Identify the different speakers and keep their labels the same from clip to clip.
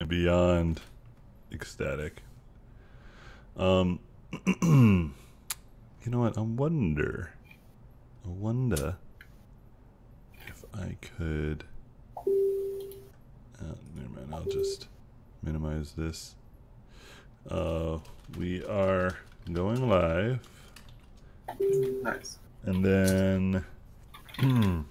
Speaker 1: beyond ecstatic. You know what? I wonder if I could. Never mind. I'll just minimize this. We are going live.
Speaker 2: Nice.
Speaker 1: And then. And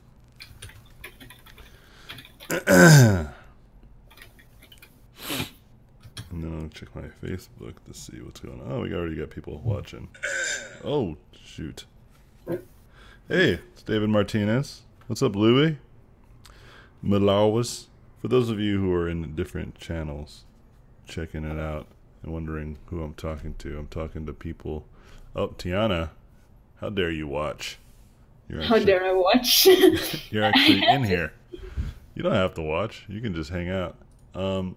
Speaker 1: then I'll check my Facebook to see what's going on. Oh, we already got people watching. Oh, shoot. Hey, it's David Martinez. What's up, Louie? Malawis. For those of you who are in different channels, checking it out and wondering who I'm talking to people. Oh, Tiana, how dare you watch?
Speaker 3: How dare I watch?
Speaker 1: You're actually in here. You don't have to watch. You can just hang out. All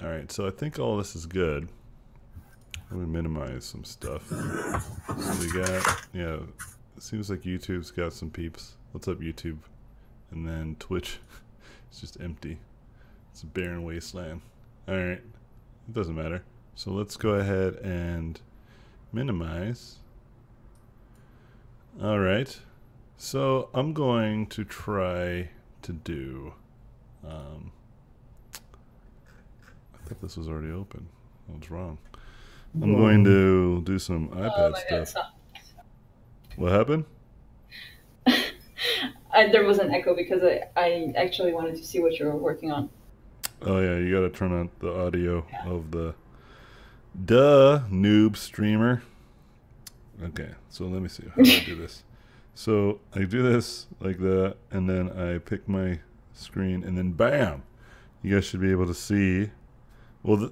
Speaker 1: right, so I think all this is good. Let me minimize some stuff. So we got, yeah, it seems like YouTube's got some peeps. What's up, YouTube? And then Twitch, it's just empty. It's a barren wasteland. All right, it doesn't matter. So let's go ahead and minimize. All right, so I'm going to try to do, I thought this was already open. I was wrong. I'm going to do some iPad stuff.
Speaker 3: God,
Speaker 1: What happened?
Speaker 3: there was an echo because I actually wanted to see what you were working on.
Speaker 1: Oh yeah, you gotta turn on the audio of the noob streamer. Okay, so let me see how do I do this. So I do this like that, and then I pick my screen, and then bam! You guys should be able to see. Well,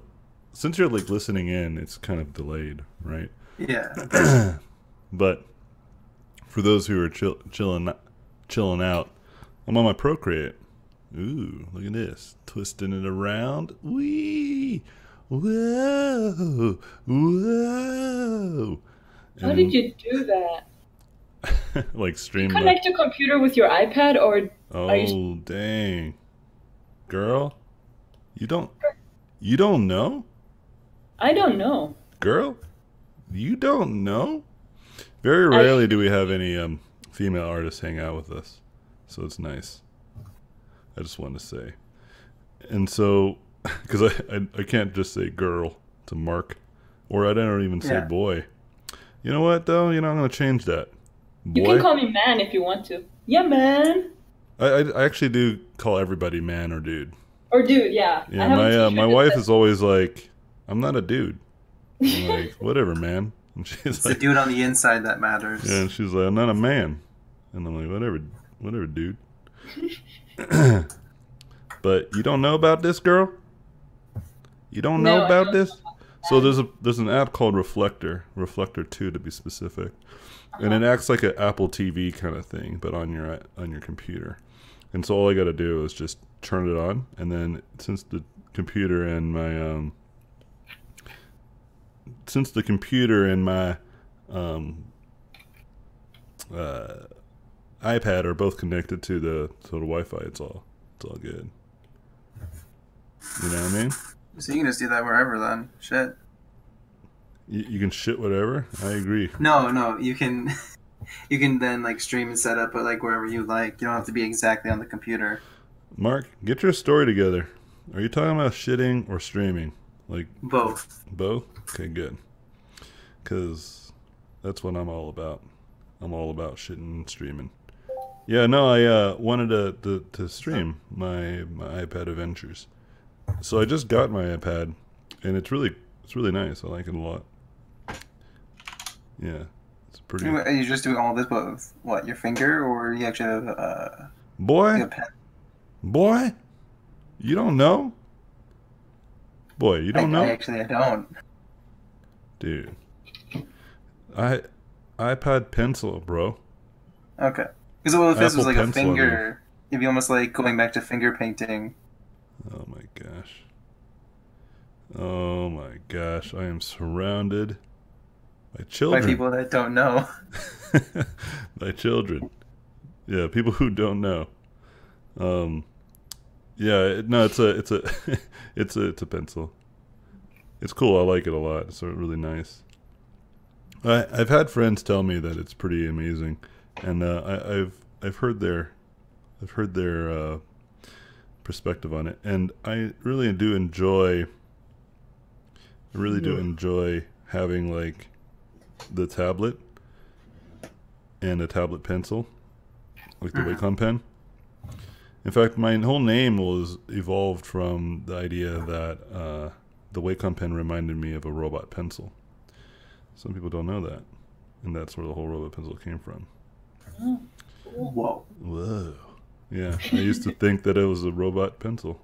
Speaker 1: since you're like listening in, it's kind of delayed, right?
Speaker 2: Yeah.
Speaker 1: But for those who are chilling out, I'm on my Procreate. Ooh, look at this, twisting it around. Wee, whoa, whoa.
Speaker 3: How did you do that?
Speaker 1: Like stream.
Speaker 3: You connect your computer with your iPad, or
Speaker 1: oh dang, girl, you don't know?
Speaker 3: I don't know.
Speaker 1: Girl, you don't know? Very rarely do we have any female artists hang out with us, so it's nice. I just wanted to say. And so, because I can't just say girl to Mark, or I don't even say boy. You know what, though? You know, I'm going to change that. Boy?
Speaker 3: You can call me man if you want to. Yeah, man.
Speaker 1: I actually do call everybody man or dude.
Speaker 3: Or dude, yeah.
Speaker 1: Yeah, my wife is always like, I'm not a dude. I'm like, whatever, man. And she's
Speaker 2: It's
Speaker 1: like,
Speaker 2: the dude on the inside that matters.
Speaker 1: yeah, and she's like, I'm not a man. And I'm like, whatever, dude. But you don't know about this, girl? You don't know about this? So there's an app called Reflector 2 to be specific. And it acts like an Apple TV kind of thing, but on your computer. And so all I got to do is just turn it on, and then since the computer and my iPad are both connected to the Wi-Fi, it's all good. You know what I mean?
Speaker 2: So you can just do that wherever then. Shit.
Speaker 1: You can shit whatever. I agree.
Speaker 2: No, you can you can then like stream and set up it like wherever you like. You don't have to be exactly on the computer.
Speaker 1: Mark, get your story together. Are you talking about shitting or streaming? Like
Speaker 2: Both.
Speaker 1: Both? Okay, good. Because that's what I'm all about. I'm all about shitting and streaming. Yeah, no, I wanted to stream my iPad adventures. So I just got my iPad, and it's really nice. I like it a lot. Yeah, it's pretty.
Speaker 2: Are you just doing all this with what, your finger, or you actually have a pen?
Speaker 1: Boy, you don't know? Boy, you don't know?
Speaker 2: I don't.
Speaker 1: Dude, iPad pencil, bro.
Speaker 2: Okay. Because if this was like
Speaker 1: Apple
Speaker 2: a
Speaker 1: Pencil,
Speaker 2: finger, it'd be almost like going back to finger painting.
Speaker 1: Oh my gosh. Oh my gosh, I am surrounded by children.
Speaker 2: By people that don't know.
Speaker 1: By children. Yeah, people who don't know. Yeah, no, it's a pencil. It's cool. I like it a lot. It's really nice. I've had friends tell me that it's pretty amazing, and I've heard their perspective on it, and I really do enjoy. I really do enjoy having like the tablet and a tablet pencil, like the Wacom pen. In fact, my whole name was evolved from the idea that the Wacom pen reminded me of a robot pencil. Some people don't know that, and that's where the whole Robotpencil came from.
Speaker 2: Whoa.
Speaker 1: Whoa. Yeah, I used to think that it was a robot pencil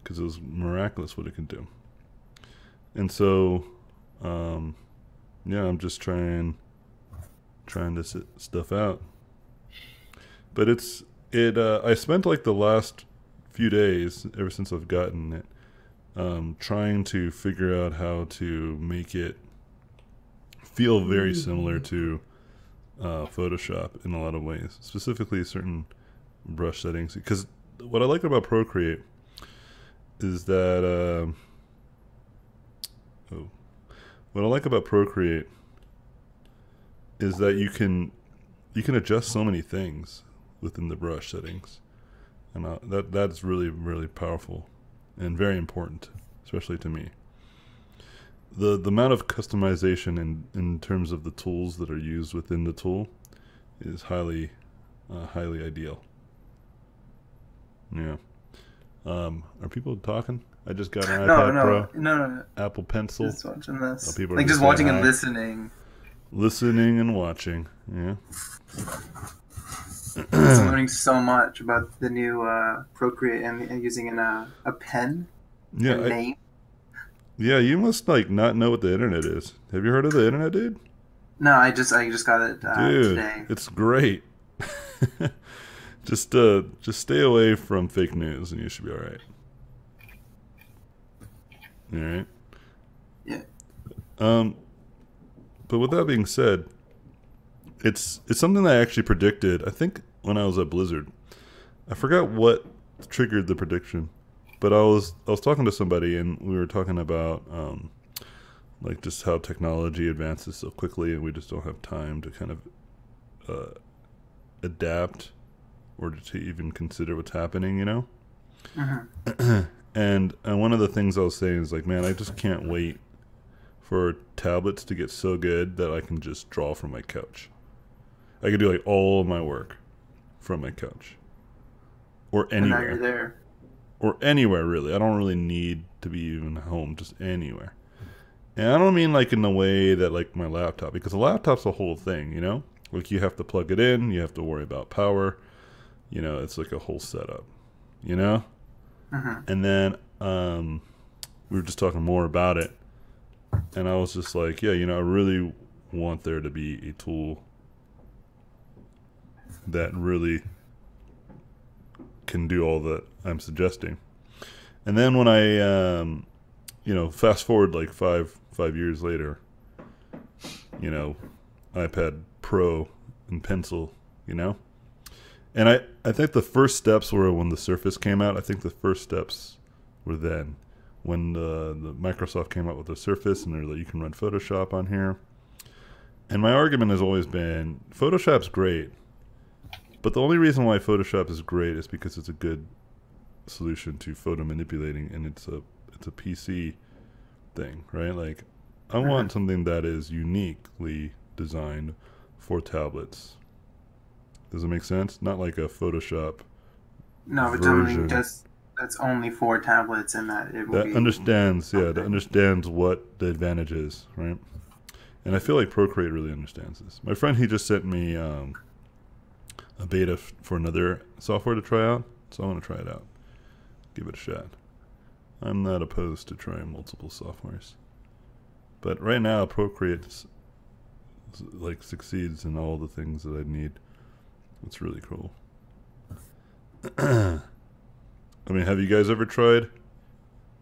Speaker 1: because it was miraculous what it could do. And so, yeah, I'm just trying to sit stuff out. But I spent like the last few days, ever since I've gotten it, trying to figure out how to make it feel very similar to Photoshop in a lot of ways, specifically certain brush settings. Because what I like about Procreate is that what I like about Procreate is that you can adjust so many things within the brush settings, and that's really powerful and very important, especially to me. The amount of customization in terms of the tools that are used within the tool is highly ideal. Yeah. Are people talking? I just got an iPad Pro.
Speaker 2: No.
Speaker 1: Apple Pencil.
Speaker 2: Just watching this.
Speaker 1: People are
Speaker 2: like just
Speaker 1: saying
Speaker 2: watching
Speaker 1: hi.
Speaker 2: and listening.
Speaker 1: Listening and watching. Yeah.
Speaker 2: I'm learning so much about the new Procreate and using a pen.
Speaker 1: Yeah.
Speaker 2: Name.
Speaker 1: Yeah, you must like not know what the internet is. Have you heard of the internet, dude?
Speaker 2: No, I just got it
Speaker 1: Dude,
Speaker 2: today.
Speaker 1: it's great. Just stay away from fake news, and you should be all right. All right.
Speaker 2: Yeah.
Speaker 1: But with that being said, it's something that I actually predicted. I think when I was at Blizzard, I forgot what triggered the prediction, but I was talking to somebody, and we were talking about like just how technology advances so quickly, and we just don't have time to kind of adapt or to even consider what's happening, you know? And one of the things I was saying is like, man, I just can't wait for tablets to get so good that I can just draw from my couch. I could do like all of my work from my couch. Or anywhere.
Speaker 2: And now you're there.
Speaker 1: Or anywhere, really. I don't really need to be even home, just anywhere. And I don't mean like in the way that like my laptop, because a laptop's a whole thing, you know? Like you have to plug it in, you have to worry about power. You know, it's like a whole setup, you know? And then we were just talking more about it. And I was just like, yeah, you know, I really want there to be a tool that really can do all that I'm suggesting. And then when I, you know, fast forward like five years later, you know, iPad Pro and Pencil, you know? And I think the first steps were when the Surface came out. I think the first steps were then. When the Microsoft came out with the Surface, and they're like, you can run Photoshop on here. And my argument has always been, Photoshop's great, but the only reason why Photoshop is great is because it's a good solution to photo manipulating, and it's a PC thing, right? Like, I want something that is uniquely designed for tablets. Does it make sense? Not like a Photoshop
Speaker 2: No, but
Speaker 1: version.
Speaker 2: that's only for tablets, and that it will
Speaker 1: That
Speaker 2: be
Speaker 1: understands, yeah, that understands what the advantage is, right? And I feel like Procreate really understands this. My friend, he just sent me a beta for another software to try out, so I want to try it out. Give it a shot. I'm not opposed to trying multiple softwares. But right now, Procreate like succeeds in all the things that I need. It's really cool. I mean, have you guys ever tried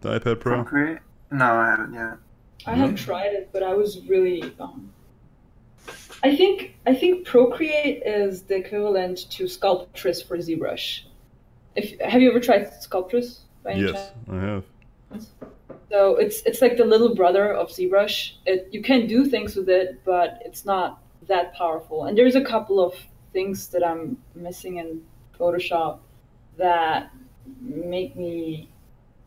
Speaker 1: the iPad Pro?
Speaker 2: Procreate? No, I haven't yet.
Speaker 3: I have tried it, but I was really. I think Procreate is the equivalent to Sculptress for ZBrush. if have you ever tried Sculptress by any
Speaker 1: Yes, I have.
Speaker 3: chance? So it's like the little brother of ZBrush. You can do things with it, but it's not that powerful. And there's a couple of things that I'm missing in Photoshop that make me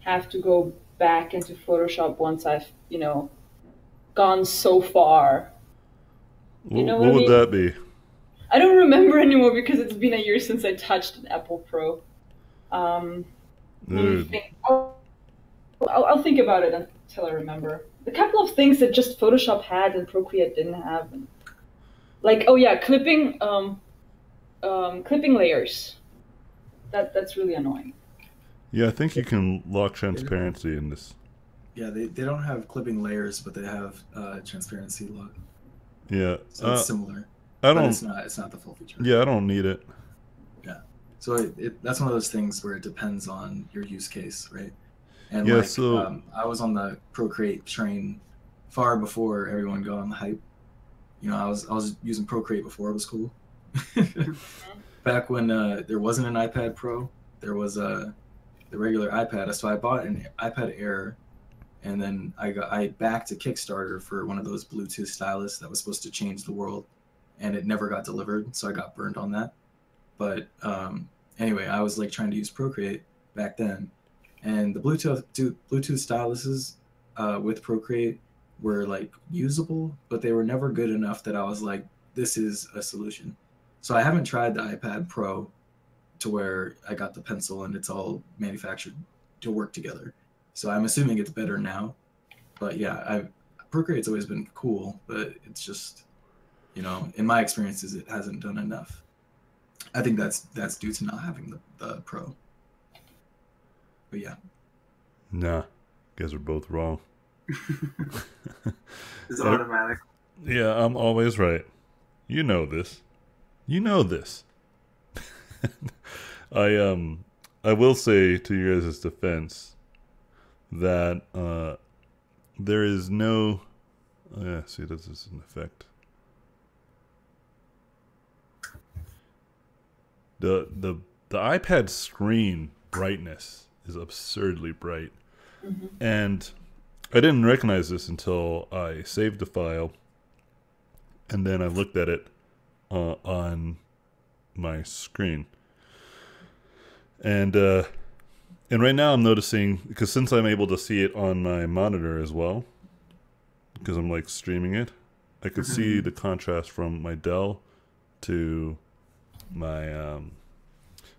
Speaker 3: have to go back into Photoshop once I've, gone so far. You know
Speaker 1: What
Speaker 3: what I
Speaker 1: would
Speaker 3: mean?
Speaker 1: that be?
Speaker 3: I don't remember anymore because it's been a year since I touched an Apple Pro. Let me
Speaker 1: Dude.
Speaker 3: think. I'll think about it until I remember. A couple of things that just Photoshop had and Procreate didn't have, like oh yeah, clipping layers. That's really annoying.
Speaker 1: Yeah, I think you can lock transparency in this.
Speaker 4: Yeah, they don't have clipping layers, but they have transparency lock.
Speaker 1: Yeah.
Speaker 4: So it's similar.
Speaker 1: I
Speaker 4: But
Speaker 1: don't.
Speaker 4: it's not the full feature.
Speaker 1: Yeah, I don't need it.
Speaker 4: Yeah. So that's one of those things where it depends on your use case, right? And
Speaker 1: Yeah,
Speaker 4: like
Speaker 1: so
Speaker 4: I was on the Procreate train far before everyone got on the hype. I was using Procreate before it was cool. Back when there wasn't an iPad Pro, there was the regular iPad. So I bought an iPad Air, and then I backed a Kickstarter for one of those Bluetooth stylus that was supposed to change the world, and it never got delivered, so I got burned on that. But anyway, I was like trying to use Procreate back then, and the Bluetooth styluses with Procreate were like usable, but they were never good enough that I was like, this is a solution. So I haven't tried the iPad Pro to where I got the pencil and it's all manufactured to work together. So I'm assuming it's better now. But yeah, Procreate's always been cool, but it's just, in my experiences, it hasn't done enough. I think that's due to not having the Pro. But yeah.
Speaker 1: nah, you guys are both wrong.
Speaker 2: It's automatic.
Speaker 1: Yeah, I'm always right. You know this. You know this. I will say to your guys' defense that there is no. Yeah, see, this is an effect. The iPad screen brightness is absurdly bright, and I didn't recognize this until I saved the file, and then I looked at it on my screen, and right now I'm noticing, because since I'm able to see it on my monitor as well, because I'm like streaming it, I could see the contrast from my Dell to my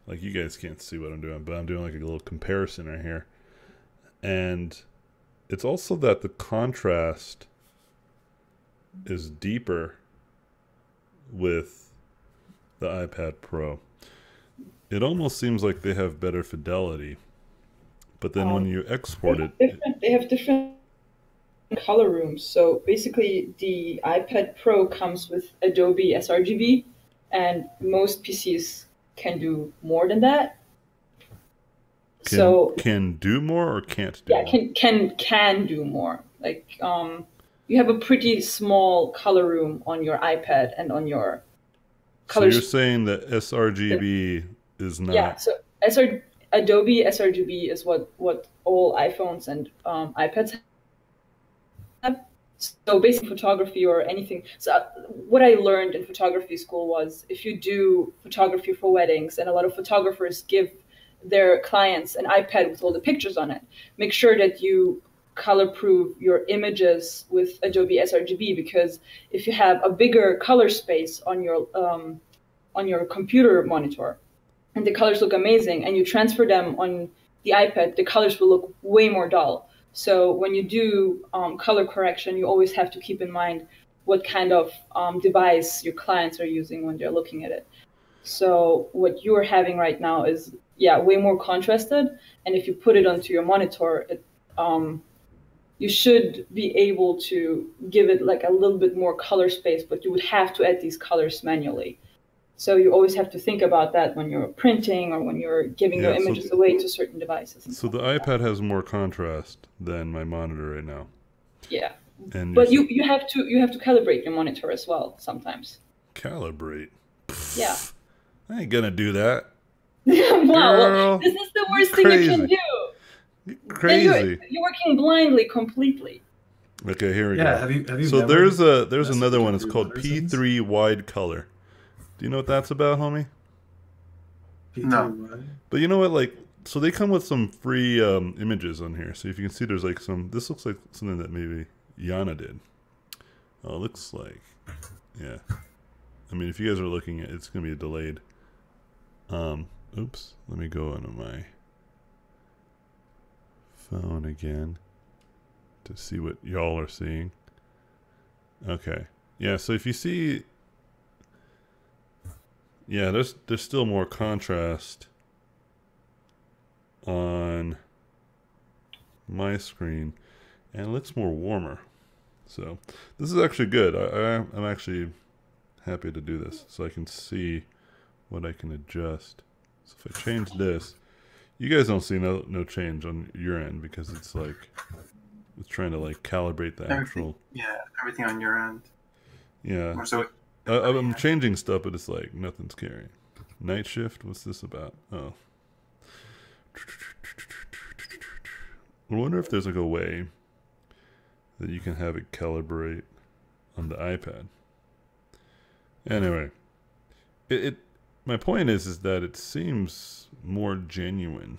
Speaker 1: like, you guys can't see what I'm doing, but I'm doing like a little comparison right here, and it's also that the contrast is deeper with the iPad Pro. It almost seems like they have better fidelity, but then when you export it,
Speaker 3: They have different color rooms. So basically, the iPad Pro comes with Adobe sRGB, and most PCs can do more than that.
Speaker 1: can do more or can't do
Speaker 3: yeah,
Speaker 1: more?
Speaker 3: can do more. Like you have a pretty small color room on your iPad and on your
Speaker 1: So
Speaker 3: color.
Speaker 1: you're saying that sRGB is not?
Speaker 3: Yeah, so Adobe sRGB is what all iPhones and iPads have. So basically, photography or anything. So what I learned in photography school was, if you do photography for weddings, and a lot of photographers give their clients an iPad with all the pictures on it, make sure that you color proof your images with Adobe sRGB, because if you have a bigger color space on your computer monitor, and the colors look amazing, and you transfer them on the iPad, the colors will look way more dull. So when you do color correction, you always have to keep in mind what kind of device your clients are using when they're looking at it. So what you're having right now is, way more contrasted. And if you put it onto your monitor, you should be able to give it like a little bit more color space, but you would have to add these colors manually. So you always have to think about that when you're printing or when you're giving your images away to certain devices.
Speaker 1: So the iPad has more contrast than my monitor right now.
Speaker 3: Yeah,
Speaker 1: and
Speaker 3: but you have to calibrate your monitor as well sometimes.
Speaker 1: Calibrate?
Speaker 3: Yeah,
Speaker 1: I ain't gonna do that.
Speaker 3: Wow, well,
Speaker 1: Girl,
Speaker 3: this is the
Speaker 1: you
Speaker 3: worst thing you can
Speaker 1: crazy.
Speaker 3: do.
Speaker 1: You
Speaker 3: Then
Speaker 1: crazy.
Speaker 3: you're working blindly completely.
Speaker 1: Okay, here we
Speaker 4: Yeah,
Speaker 1: go.
Speaker 4: have you
Speaker 1: So
Speaker 4: never
Speaker 1: there's
Speaker 4: messed
Speaker 1: another
Speaker 4: with
Speaker 1: one. It's
Speaker 4: your
Speaker 1: called
Speaker 4: letters things?
Speaker 1: P3 wide color. Do you know what that's about, homie?
Speaker 4: P3
Speaker 2: No.
Speaker 4: wide?
Speaker 1: But you know what? Like, so they come with some free images on here. So if you can see, there's like some. This looks like something that maybe Yana did. Oh, it looks like, yeah. I mean, if you guys are looking at, it's gonna be delayed. Oops. Let me go onto my phone again to see what y'all are seeing. Okay. Yeah. So if you see, yeah, there's still more contrast on my screen, and it looks more warmer. So this is actually good. I'm actually happy to do this, so I can see what I can adjust. So if I change this, you guys don't see no change on your end because it's like it's trying to like calibrate the actual.
Speaker 2: Yeah, everything on your end.
Speaker 1: Yeah.
Speaker 2: Or so.
Speaker 1: I'm changing stuff, but it's like nothing's carrying. Night shift. What's this about? Oh. I wonder if there's like a way that you can have it calibrate on the iPad. Anyway, my point is that it seems more genuine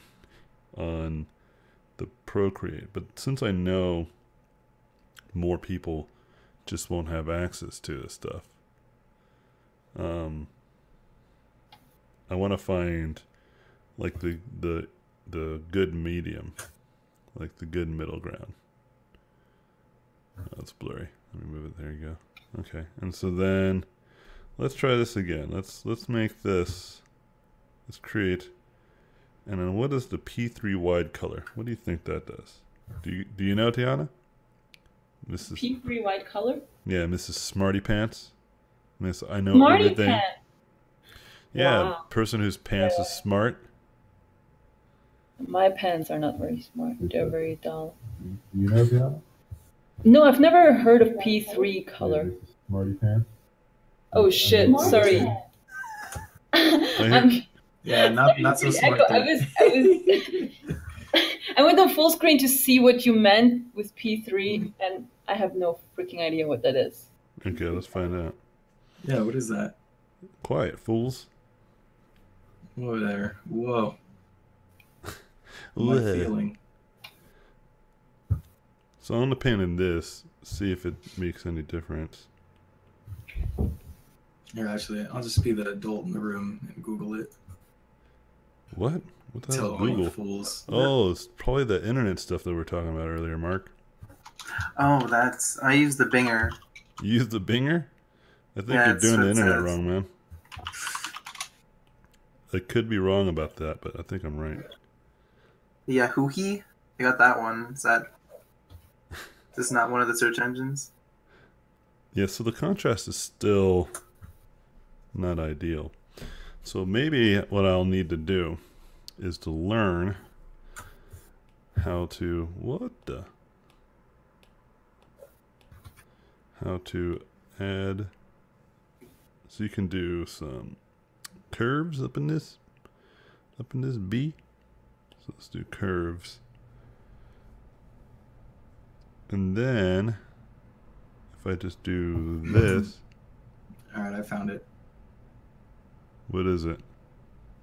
Speaker 1: on the Procreate, but since I know more people just won't have access to this stuff, I want to find like the good medium, like the good middle ground. Oh, it's blurry. Let me move it. There you go. Okay, and so then let's try this again. Let's make this. Let's create. And then what is the P3 wide color? What do you think that does? Do you know, Tiana? Mrs.
Speaker 3: P3 wide color?
Speaker 1: Yeah, Mrs. Smarty Pants. Miss I know
Speaker 3: Smarty
Speaker 1: everything.
Speaker 3: Pants.
Speaker 1: Yeah,
Speaker 3: Wow.
Speaker 1: person whose pants is smart.
Speaker 3: My pants are not very smart. They're very dull.
Speaker 1: You know, Tiana?
Speaker 3: No, I've never heard of P3 color.
Speaker 1: Smarty Pants.
Speaker 3: Oh shit! Sorry. I'm,
Speaker 4: Yeah, not so smart.
Speaker 3: I went on full screen to see what you meant with P3, and I have no freaking idea what that is.
Speaker 1: Okay, let's find out.
Speaker 4: Yeah, what is that?
Speaker 1: Quiet, fools.
Speaker 4: Whoa there. Whoa. My
Speaker 1: Whoa.
Speaker 4: feeling.
Speaker 1: So I'm gonna paint in this, see if it makes any difference.
Speaker 4: Here, actually, I'll just be the adult in the room and Google it.
Speaker 1: What? What the hell
Speaker 4: Tell
Speaker 1: is
Speaker 4: all you
Speaker 1: Google?
Speaker 4: fools.
Speaker 1: Oh, it's probably the internet stuff that we were talking about earlier, Mark.
Speaker 2: Oh, I use the Binger.
Speaker 1: You use the Binger? I think
Speaker 2: Yeah,
Speaker 1: you're
Speaker 2: it's
Speaker 1: doing the
Speaker 2: what it
Speaker 1: internet
Speaker 2: says.
Speaker 1: wrong, man. I could be wrong about that, but I think I'm right.
Speaker 2: The Yahoo! I got that one. Is this not one of the search engines?
Speaker 1: Yeah, so the contrast is still not ideal. So maybe what I'll need to do is to learn how to add, so you can do some curves up in this B. So let's do curves. And then if I just do this,
Speaker 4: Alright, I found it.
Speaker 1: what is it?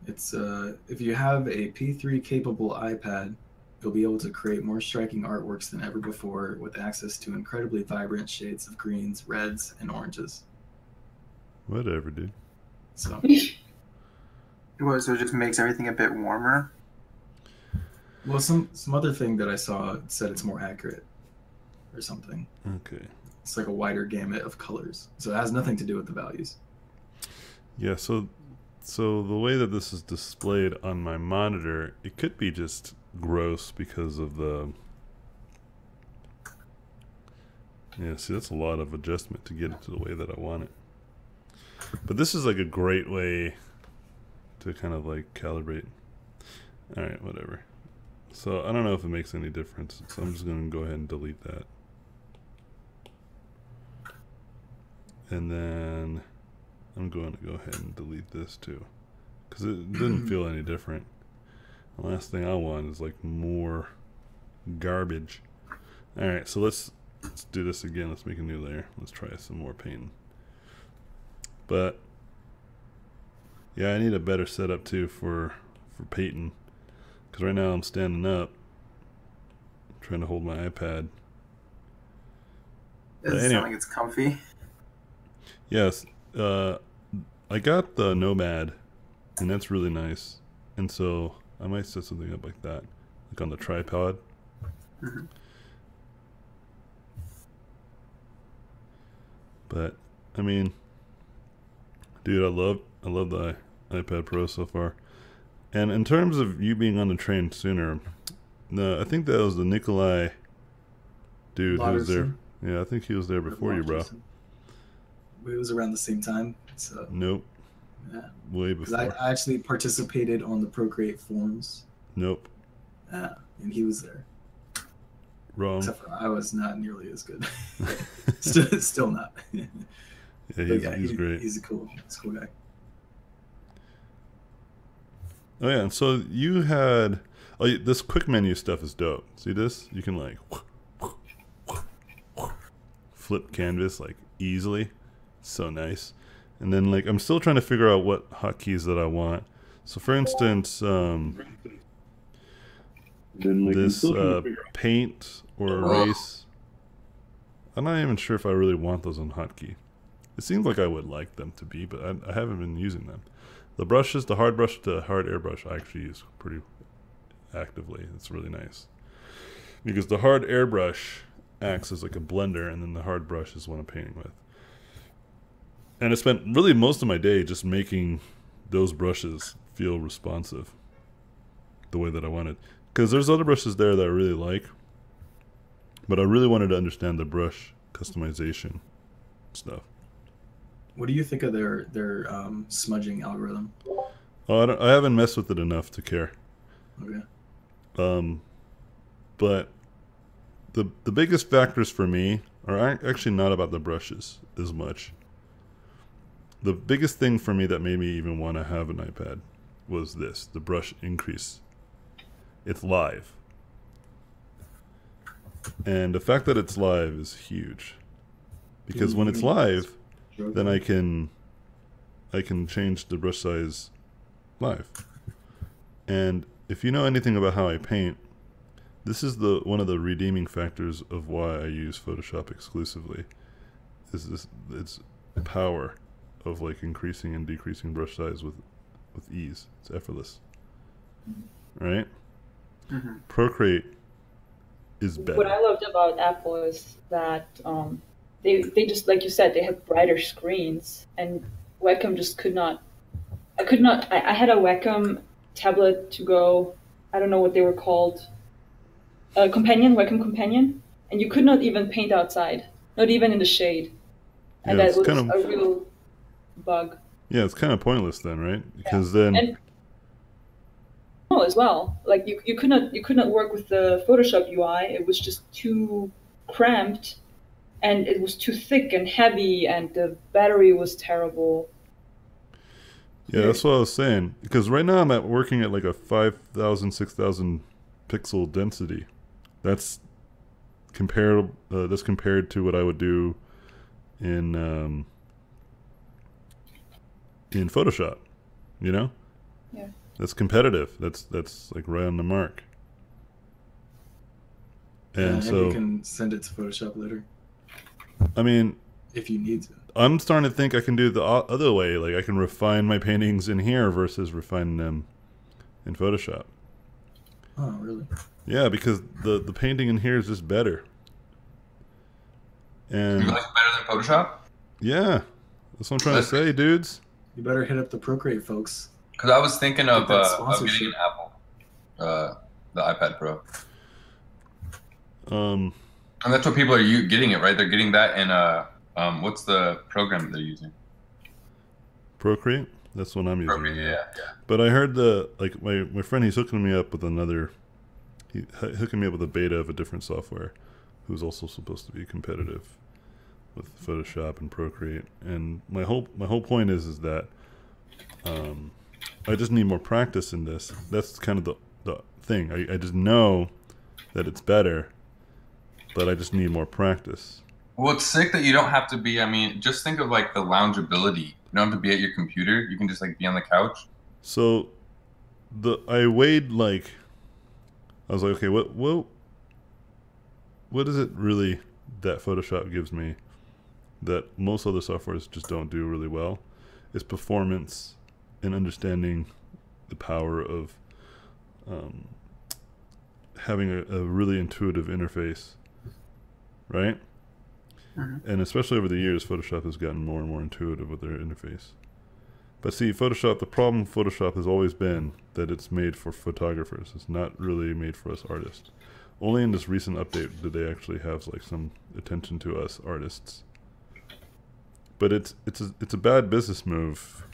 Speaker 4: It's if you have a P3 capable iPad, you'll be able to create more striking artworks than ever before with access to incredibly vibrant shades of greens, reds, and oranges.
Speaker 1: Whatever, dude.
Speaker 4: So,
Speaker 2: What, so it just makes everything a bit warmer?
Speaker 4: well, some other thing that I saw said it's more accurate or something.
Speaker 1: Okay.
Speaker 4: It's like a wider gamut of colors. So it has nothing to do with the values.
Speaker 1: Yeah, so the way that this is displayed on my monitor, it could be just gross because of the... Yeah, see, that's a lot of adjustment to get it to the way that I want it. But this is like a great way to kind of like calibrate. Alright, whatever. So I don't know if it makes any difference, so I'm just going to go ahead and delete that. And then I'm going to go ahead and delete this too. because it didn't feel any different. The last thing I want is like more garbage. All right, so let's do this again. Let's make a new layer. Let's try some more painting. But yeah, I need a better setup too for painting, because right now I'm standing up, trying to hold my iPad.
Speaker 2: Does it sound like it's comfy?
Speaker 1: Yes, I got the Nomad, and that's really nice. And so I might set something up like that, like on the tripod.
Speaker 2: Mm-hmm.
Speaker 1: But I mean, dude, I love the iPad Pro so far. And in terms of you being on the train sooner, no, I think that was the Nikolai dude who was there. Yeah, I think he was there before you, bro.
Speaker 4: It was around the same time. So.
Speaker 1: Nope.
Speaker 4: Yeah.
Speaker 1: Way before.
Speaker 4: I actually participated on the Procreate forums.
Speaker 1: Nope.
Speaker 4: Yeah, and he was there.
Speaker 1: Wrong.
Speaker 4: Except for I was not nearly as good. Still not.
Speaker 1: Yeah, he's great.
Speaker 4: He's a cool guy.
Speaker 1: Oh yeah, and so you had this quick menu stuff is dope. See this? You can like flip canvas like easily. So nice. And then like I'm still trying to figure out what hotkeys that I want. So for instance, this paint or erase, I'm not even sure if I really want those on hotkey. It seems like I would like them to be, but I haven't been using them. The brushes, the hard brush, the hard airbrush, I actually use pretty actively. It's really nice. Because the hard airbrush acts as like a blender, and then the hard brush is what I'm painting with. And I spent really most of my day just making those brushes feel responsive the way that I wanted. Because there's other brushes there that I really like, but I really wanted to understand the brush customization stuff.
Speaker 4: What do you think of their smudging algorithm?
Speaker 1: Oh, I haven't messed with it enough to care.
Speaker 4: Okay.
Speaker 1: But the biggest factors for me are actually not about the brushes as much. The biggest thing for me that made me even want to have an iPad was this, the brush increase. It's live. And the fact that it's live is huge. Because when it's live, then I can change the brush size live. And if you know anything about how I paint, this is one of the redeeming factors of why I use Photoshop exclusively. It's the power of like increasing and decreasing brush size with ease. It's effortless. Right?
Speaker 2: Mm-hmm.
Speaker 1: Procreate is better.
Speaker 3: What I loved about Apple is that they just, like you said, they had brighter screens, and Wacom just could not. I had a Wacom tablet to go. I don't know what they were called. Wacom Companion, and you could not even paint outside, not even in the shade, and
Speaker 1: Yeah,
Speaker 3: that was
Speaker 1: kind of
Speaker 3: a real bug.
Speaker 1: Yeah, it's kind of pointless then, right? Because then.
Speaker 3: And as well, like you could not work with the Photoshop UI. It was just too cramped, and it was too thick and heavy, and the battery was terrible.
Speaker 1: Yeah, that's what I was saying. Because right now I'm working at like a 5,000, 6,000 pixel density. That's compared. That's compared to what I would do in Photoshop. You know.
Speaker 3: Yeah.
Speaker 1: That's competitive. That's like right on the mark. And so
Speaker 4: you can send it to Photoshop later.
Speaker 1: I mean,
Speaker 4: if you need to.
Speaker 1: I'm starting to think I can do it the other way. Like I can refine my paintings in here versus refining them in Photoshop.
Speaker 4: Oh, really?
Speaker 1: Yeah, because the painting in here is just better. And
Speaker 5: You like it better than Photoshop?
Speaker 1: Yeah, that's what I'm trying to say, dudes.
Speaker 4: You better hit up the Procreate folks.
Speaker 5: Because I was thinking of
Speaker 4: sponsorship.
Speaker 5: getting an Apple, the iPad Pro. And that's what people are getting it, right? They're getting that in what's the program they're using?
Speaker 1: Procreate. That's what I'm using.
Speaker 5: Procreate, yeah.
Speaker 1: But I heard my friend, he's hooking me up with hooking me up with a beta of a different software, who's also supposed to be competitive with Photoshop and Procreate. And my whole point is that I just need more practice in this. That's kind of the thing. I just know that it's better, but I just need more practice.
Speaker 5: Well, it's sick that you don't have to be. I mean, just think of like the loungeability. You don't have to be at your computer. You can just like be on the couch.
Speaker 1: So, I weighed like, I was like, okay, what is it really that Photoshop gives me that most other softwares just don't do really well? Is performance and understanding the power of having a really intuitive interface, right? And especially over the years, Photoshop has gotten more and more intuitive with their interface. But see, the problem with Photoshop has always been that it's made for photographers. It's not really made for us artists. Only in this recent update did they actually have like some attention to us artists. But it's a bad business move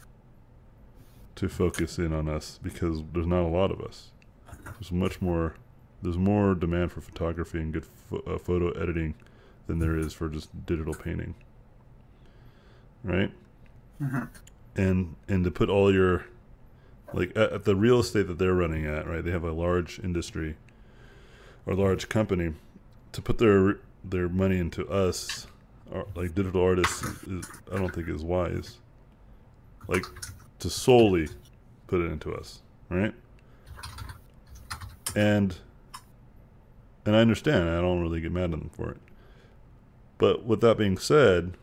Speaker 1: to focus in on us because there's not a lot of us. There's more demand for photography and good photo editing than there is for just digital painting, right? And to put all your, like at the real estate that they're running at, right? They have a large industry or large company. To put their money into us, like digital artists, I don't think is wise. Like to solely put it into us, right? And I understand. I don't really get mad at them for it. But with that being said,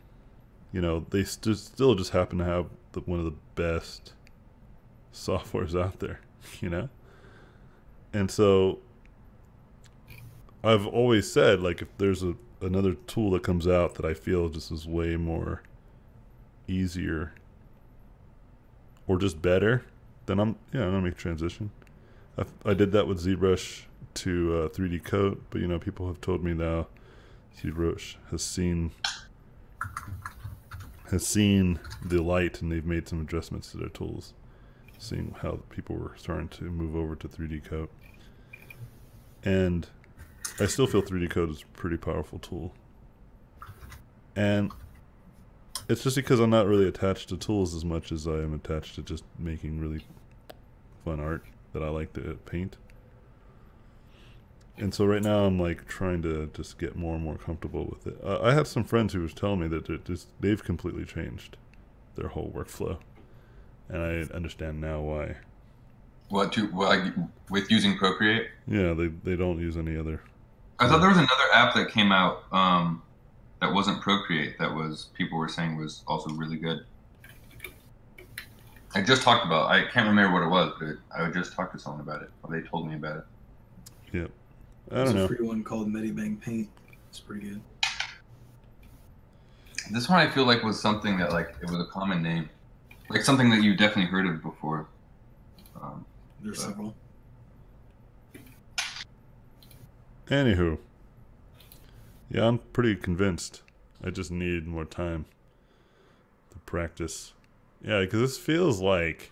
Speaker 1: you know, they still just happen to have one of the best softwares out there, you know? And so I've always said, like, if there's another tool that comes out that I feel just is way more easier or just better, then I'm gonna make a transition. I did that with ZBrush to 3D Coat, but you know, people have told me now ZBrush has seen the light, and they've made some adjustments to their tools, seeing how people were starting to move over to 3D Coat. And I still feel 3D Coat is a pretty powerful tool. And it's just because I'm not really attached to tools as much as I am attached to just making really fun art that I like to paint. And so right now I'm like trying to just get more and more comfortable with it. I have some friends who was telling me that they've completely changed their whole workflow, and I understand now why.
Speaker 5: Like with using Procreate?
Speaker 1: Yeah, they don't use any other.
Speaker 5: I thought there was another app that came out that wasn't Procreate people were saying was also really good. I just talked about. I can't remember what it was, but I just talked to someone about it. Or they told me about it.
Speaker 1: Yep. I don't know.
Speaker 4: There's a free one called Medibang Paint. It's pretty good.
Speaker 5: This one I feel like was something that like it was a common name, like something that you definitely heard of before.
Speaker 4: There's several.
Speaker 1: Anywho, yeah, I'm pretty convinced. I just need more time to practice. Yeah, because this feels like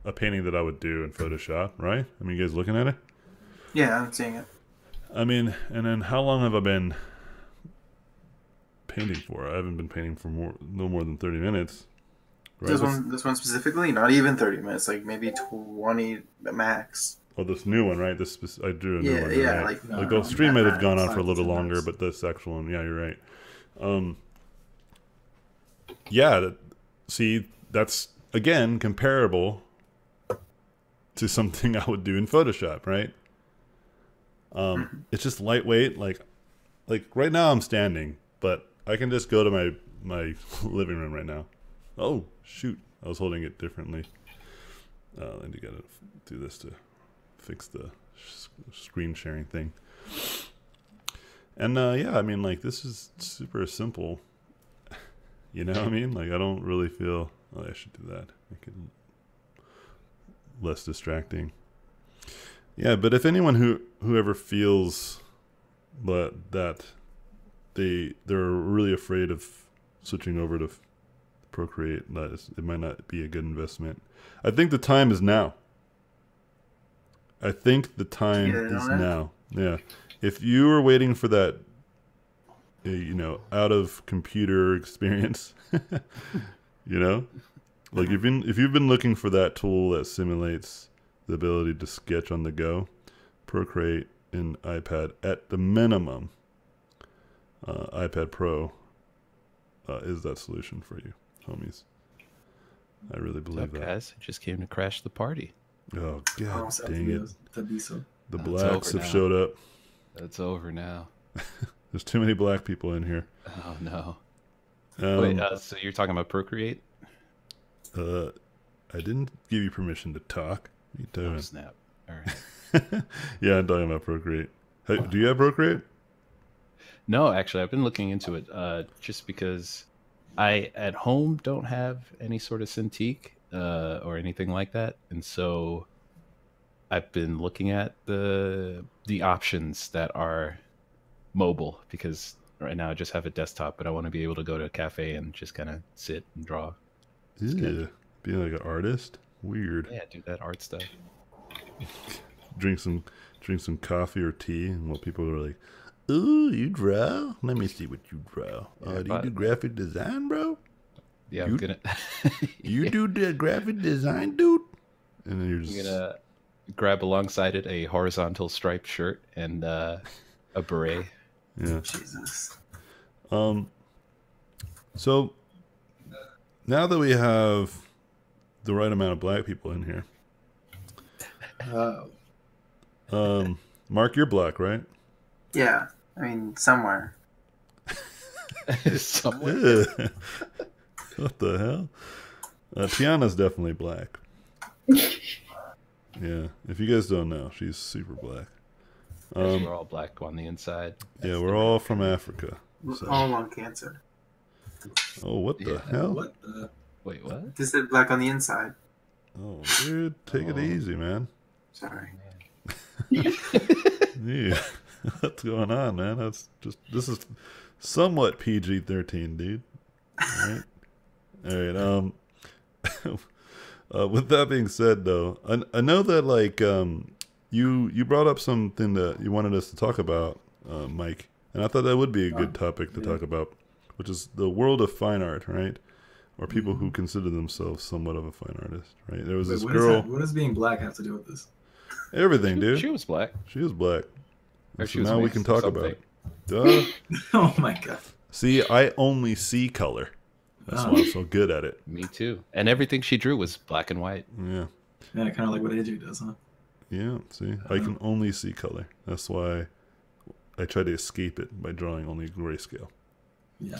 Speaker 1: a painting that I would do in Photoshop, right? I mean, you guys looking at it?
Speaker 2: Yeah, I'm seeing it.
Speaker 1: I mean, and then how long have I been painting for? I haven't been painting for no more than 30 minutes. Right?
Speaker 2: This one specifically, not even 30 minutes, like maybe 20 max.
Speaker 1: Oh, this new one, right? I drew a new one.
Speaker 2: Yeah,
Speaker 1: right?
Speaker 2: like
Speaker 1: the stream might have gone on for a
Speaker 4: 5 to
Speaker 1: little
Speaker 4: 10
Speaker 1: longer,
Speaker 4: minutes.
Speaker 1: but this actual one, yeah, you're right. Yeah, see, that's again comparable to something I would do in Photoshop, right? It's just lightweight. Like right now I'm standing, but I can just go to my living room right now. Oh shoot, I was holding it differently. I need to gotta do this to fix the screen sharing thing. And yeah, I mean, like, this is super simple. You know what I mean? Like, I don't really feel. Oh, I should do that. Make it less distracting. Yeah, but if anyone whoever feels that they're really afraid of switching over to Procreate, it might not be a good investment. I think the time is now. I think the time is now. Yeah. If you were waiting for that, out of computer experience, Like if you've been looking for that tool that simulates the ability to sketch on the go, Procreate in iPad at the minimum, iPad Pro is that solution for you, homies. I really believe that.
Speaker 6: Guys, I just came to crash the party.
Speaker 1: Oh god, dang it!
Speaker 4: Tabiso.
Speaker 1: The
Speaker 6: It's
Speaker 1: blacks
Speaker 6: over
Speaker 1: have
Speaker 6: now.
Speaker 1: showed up.
Speaker 6: It's over now.
Speaker 1: There's too many black people in here.
Speaker 6: Oh no.
Speaker 1: Um,
Speaker 6: Wait, so you're talking about Procreate?
Speaker 1: I didn't give you permission to talk. What are you
Speaker 6: Oh,
Speaker 1: doing?
Speaker 6: snap. All right.
Speaker 1: Yeah, I'm talking about Procreate. Hey, do you have Procreate?
Speaker 6: No, actually, I've been looking into it just because I, at home, don't have any sort of Cintiq or anything like that. And so I've been looking at the options that are mobile because right now I just have a desktop, but I want to be able to go to a cafe and just kind of sit and draw.
Speaker 1: Yeah, being like an artist. Weird.
Speaker 6: Yeah, do that art stuff.
Speaker 1: Drink some coffee or tea, and what people are like, "Ooh, you draw? Let me see what you draw.
Speaker 6: Yeah,
Speaker 1: Do you do graphic design, bro?
Speaker 6: Yeah,
Speaker 1: You-
Speaker 6: I'm gonna.
Speaker 1: You do the graphic design, dude?" And then you're
Speaker 6: I'm
Speaker 1: just
Speaker 6: gonna grab alongside it a horizontal striped shirt and a beret.
Speaker 1: yeah.
Speaker 2: Jesus.
Speaker 1: So now that we have the right amount of black people in here, Mark, you're black, right?
Speaker 2: Yeah. I mean, somewhere.
Speaker 6: Somewhere.
Speaker 1: Yeah. What the hell? Tiana's definitely black. Yeah, if you guys don't know, she's super black.
Speaker 6: We're all black on the inside.
Speaker 1: Yeah, we're all from Africa. So.
Speaker 2: All lung cancer.
Speaker 1: Oh, what the
Speaker 6: Yeah.
Speaker 1: hell?
Speaker 4: What the?
Speaker 6: Wait, what?
Speaker 2: Just said black on the inside.
Speaker 1: Oh, dude, take it easy, man.
Speaker 2: Sorry.
Speaker 1: Yeah, what's going on, man? This is somewhat PG-13, dude. All right. With that being said, though, I know that like you brought up something that you wanted us to talk about, Mike, and I thought that would be a good topic to talk about, which is the world of fine art, right? Or people who consider themselves somewhat of a fine artist, right? There was this girl.
Speaker 4: What does being black have to do with this?
Speaker 1: Everything, dude.
Speaker 6: She was black.
Speaker 1: She was black.
Speaker 6: Or
Speaker 1: So
Speaker 6: she was
Speaker 1: now we
Speaker 6: mixed
Speaker 1: can
Speaker 6: or
Speaker 1: talk about
Speaker 6: something.
Speaker 1: it. Duh.
Speaker 4: Oh my god.
Speaker 1: See, I only see color. That's why I'm so good at it.
Speaker 6: Me too. And everything she drew was black and white.
Speaker 1: Yeah.
Speaker 4: Yeah, kind of like what AJ does, huh?
Speaker 1: Yeah. See, I can only see color. That's why I try to escape it by drawing only grayscale.
Speaker 4: Yeah.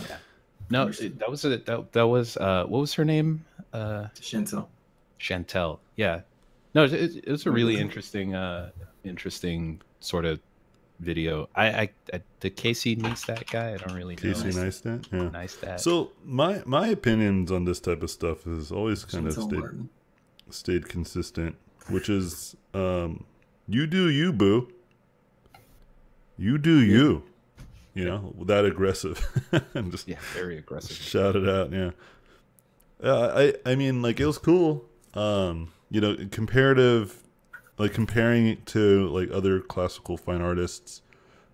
Speaker 6: No, that was what was her name?
Speaker 4: Chantel.
Speaker 6: Chantel. Yeah. No, it was a really interesting sort of video. I did Casey Neistat guy? I don't really know.
Speaker 1: Casey Neistat? Yeah.
Speaker 6: Neistat.
Speaker 1: So my opinions on this type of stuff has always kind of
Speaker 4: Chantel Martin.
Speaker 1: stayed consistent, which is you do you, boo. You do you. You know, that aggressive. And just
Speaker 6: yeah, very aggressive.
Speaker 1: shout it out, yeah. I mean, like, it was cool. You know, comparative, like, comparing it to, like, other classical fine artists,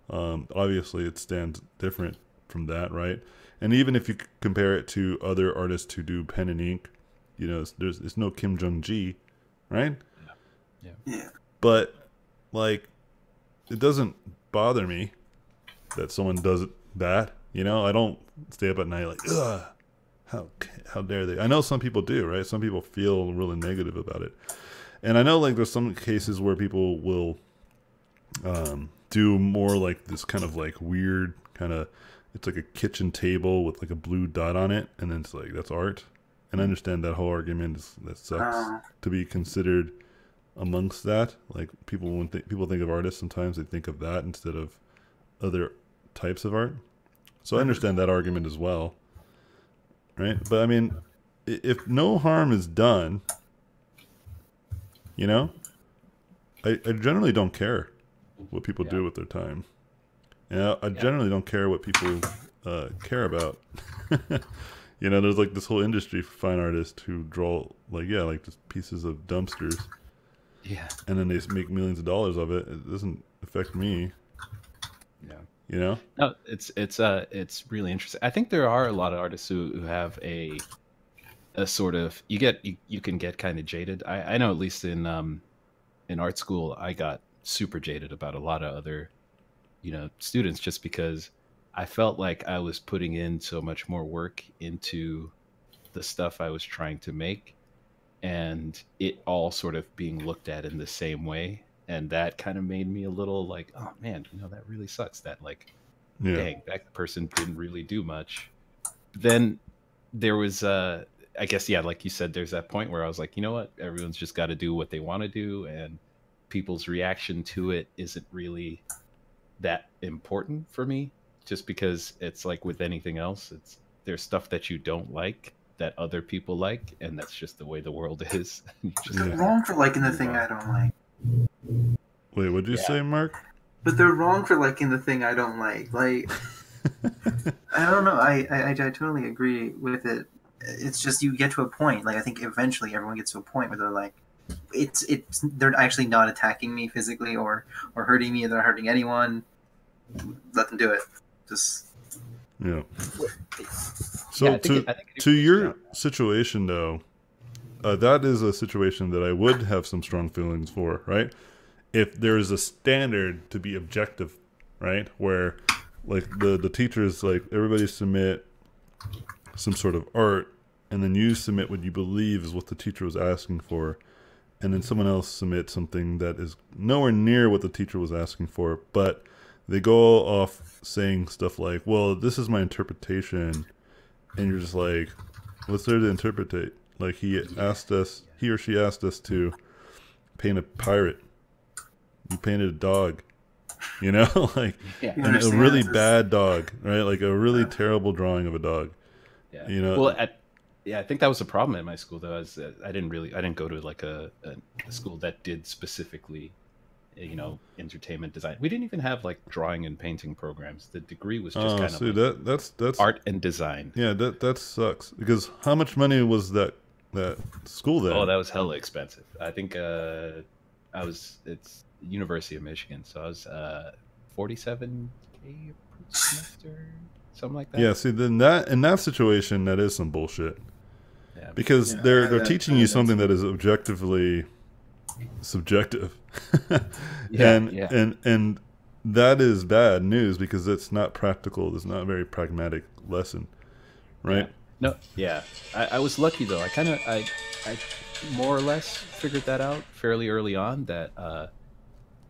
Speaker 1: obviously it stands different from that, right? And even if you compare it to other artists who do pen and ink, you know, there's no Kim Jong-ji, right?
Speaker 2: Yeah.
Speaker 1: But, like, it doesn't bother me that someone does that, you know? I don't stay up at night like, ugh, how dare they? I know some people do, right? Some people feel really negative about it. And I know, like, there's some cases where people will do more like this kind of, like, weird kind of, it's like a kitchen table with, like, a blue dot on it, and then it's like, that's art. And I understand that whole argument that sucks to be considered amongst that. Like, people, when people think of artists, sometimes they think of that instead of other types of art. So I understand that argument as well, right? But I mean, if no harm is done, you know, I generally don't care what people do with their time. And I generally don't care what people care about. You know, there's like this whole industry for fine artists who draw like just pieces of dumpsters.
Speaker 6: Yeah.
Speaker 1: And then they make millions of dollars of it. It doesn't affect me.
Speaker 6: Yeah.
Speaker 1: You know?
Speaker 6: No, it's really interesting. I think there are a lot of artists who have a a sort of you can get kind of jaded. I know at least in art school I got super jaded about a lot of other students, just because I felt like I was putting in so much more work into the stuff I was trying to make, and it all sort of being looked at in the same way. And that kind of made me a little like, oh man, that really sucks. That like, dang, that person didn't really do much. Then there was, I guess, yeah, like you said, there's that point where I was like, you know what? Everyone's just got to do what they want to do, and people's reaction to it isn't really that important for me. Just because it's like with anything else, there's stuff that you don't like that other people like, and that's just the way the world is.
Speaker 2: They're wrong for liking the thing I don't like.
Speaker 1: Wait, what did you say, Mark?
Speaker 2: But they're wrong for liking the thing I don't like. Like, I don't know. I totally agree with it. It's just you get to a point. Like, I think eventually everyone gets to a point where they're like, they're actually not attacking me physically or hurting me, or they're hurting anyone. Let them do it. Just
Speaker 1: So to your situation though, that is a situation that I would have some strong feelings for, right? If there is a standard to be objective, right, where like the teachers, like everybody submit some sort of art, and then you submit what you believe is what the teacher was asking for, and then someone else submits something that is nowhere near what the teacher was asking for, but they go off saying stuff like, well, this is my interpretation. And you're just like, what's there to interpretate? Like he or she asked us to paint a pirate. You painted a dog, like a really bad dog, right? Like a really terrible drawing of a dog.
Speaker 6: Yeah. Well, I think that was the problem at my school though. I didn't go to like a school that did specifically entertainment design. We didn't even have like drawing and painting programs. The degree was just kind of like
Speaker 1: that's
Speaker 6: art and design.
Speaker 1: Yeah, that sucks, because how much money was that school then?
Speaker 6: Oh, that was hella expensive. I think it's University of Michigan, so I was $47K per semester, something like that.
Speaker 1: Yeah, see, then in that situation, that is some bullshit. Yeah, because they're teaching you something that is objectively subjective. And that is bad news, because it's not practical. It's not a very pragmatic lesson, right?
Speaker 6: I was lucky though. I more or less figured that out fairly early on,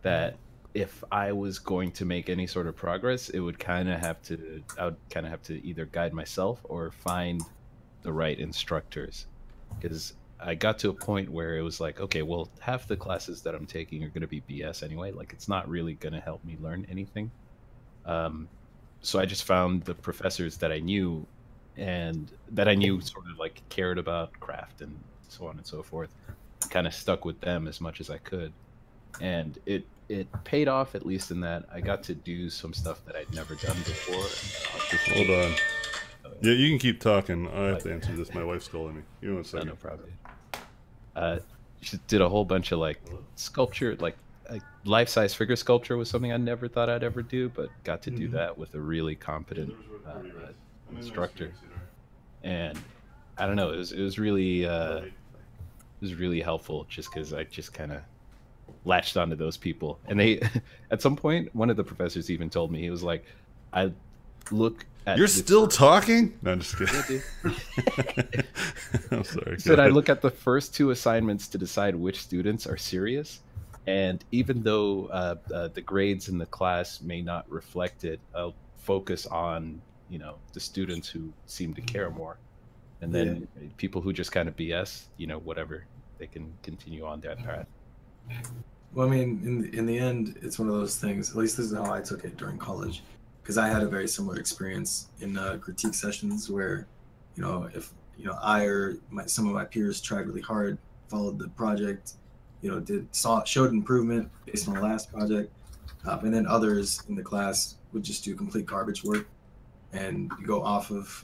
Speaker 6: that if I was going to make any sort of progress, I would kind of have to either guide myself or find the right instructors, because I got to a point where it was like, okay, well, half the classes that I'm taking are going to be BS anyway. Like, it's not really going to help me learn anything. So I just found the professors that I knew, and that I knew sort of like cared about craft and so on and so forth. Kind of stuck with them as much as I could, and it paid off, at least in that I got to do some stuff that I'd never done before.
Speaker 1: Hold on. Yeah, you can keep talking. I have to answer this. My wife's calling me. You know what I'm saying?
Speaker 6: No problem. She did a whole bunch of like sculpture, like life-size figure sculpture was something I never thought I'd ever do, but got to do that with a really competent instructor. And I don't know, it was really helpful, just because I just kind of latched onto those people. And they, at some point, one of the professors even told me, he was like, I look at...
Speaker 1: You're still talking? No, I'm just kidding.
Speaker 6: Yeah,
Speaker 1: I'm sorry.
Speaker 6: He said I look at the first two assignments to decide which students are serious. And even though the grades in the class may not reflect it, I'll focus on, the students who seem to care more. And then people who just kind of BS, whatever, they can continue on that path.
Speaker 4: Well, I mean, in the end, it's one of those things, at least this is how I took it during college, because I had a very similar experience in critique sessions where, if, I or some of my peers tried really hard, followed the project, showed improvement based on the last project, and then others in the class would just do complete garbage work, and you go off of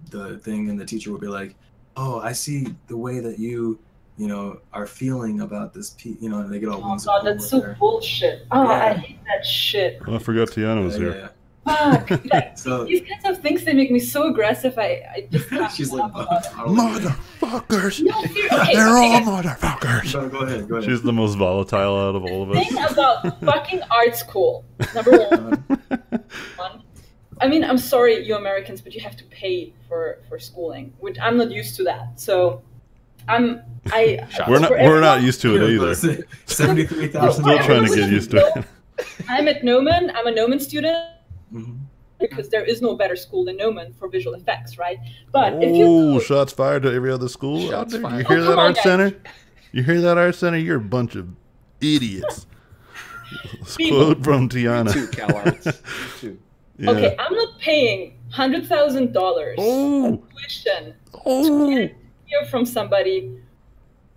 Speaker 4: the thing, and the teacher would be like, oh, I see the way that you are feeling about this piece, and they get all
Speaker 3: oh god, that's so bullshit. Oh, yeah. I hate that shit.
Speaker 1: Oh, I forgot Tiana was here.
Speaker 3: fuck. Like,
Speaker 4: So
Speaker 3: these kinds of things, they make me so aggressive. I just can't
Speaker 4: she's
Speaker 3: stop
Speaker 4: like,
Speaker 3: about it.
Speaker 1: Motherfuckers!
Speaker 3: No, seriously. Okay,
Speaker 1: They're
Speaker 3: okay.
Speaker 1: all motherfuckers!
Speaker 4: Go ahead. Go ahead.
Speaker 1: She's the most volatile out of all of us.
Speaker 3: Thing about fucking art school. Number one. I mean, I'm sorry, you Americans, but you have to pay for schooling, which I'm not used to that. So,
Speaker 1: We're not used to it either.
Speaker 4: $73,000.
Speaker 1: Still trying to get used to it.
Speaker 3: I'm at Noman. I'm a Noman student
Speaker 4: Mm-hmm.
Speaker 3: because there is no better school than Noman for visual effects, right? But if you
Speaker 1: shots fired to every other school out
Speaker 6: Shots
Speaker 1: there. You
Speaker 6: fired.
Speaker 1: hear
Speaker 3: Oh,
Speaker 1: that,
Speaker 3: come on,
Speaker 1: Art
Speaker 3: guys.
Speaker 1: Center? You hear that, Art Center? You're a bunch of idiots. Quote from Tiana.
Speaker 6: Too, Cal Arts. Too.
Speaker 1: Yeah.
Speaker 3: okay, I'm not paying $100,000
Speaker 1: Oh,
Speaker 3: tuition
Speaker 1: oh.
Speaker 3: to hear from somebody.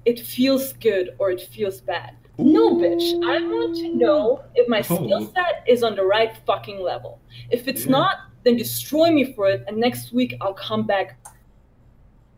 Speaker 3: It feels good or it feels bad. No, bitch. I want to know if my skill set is on the right fucking level. If it's not, then destroy me for it, and next week I'll come back.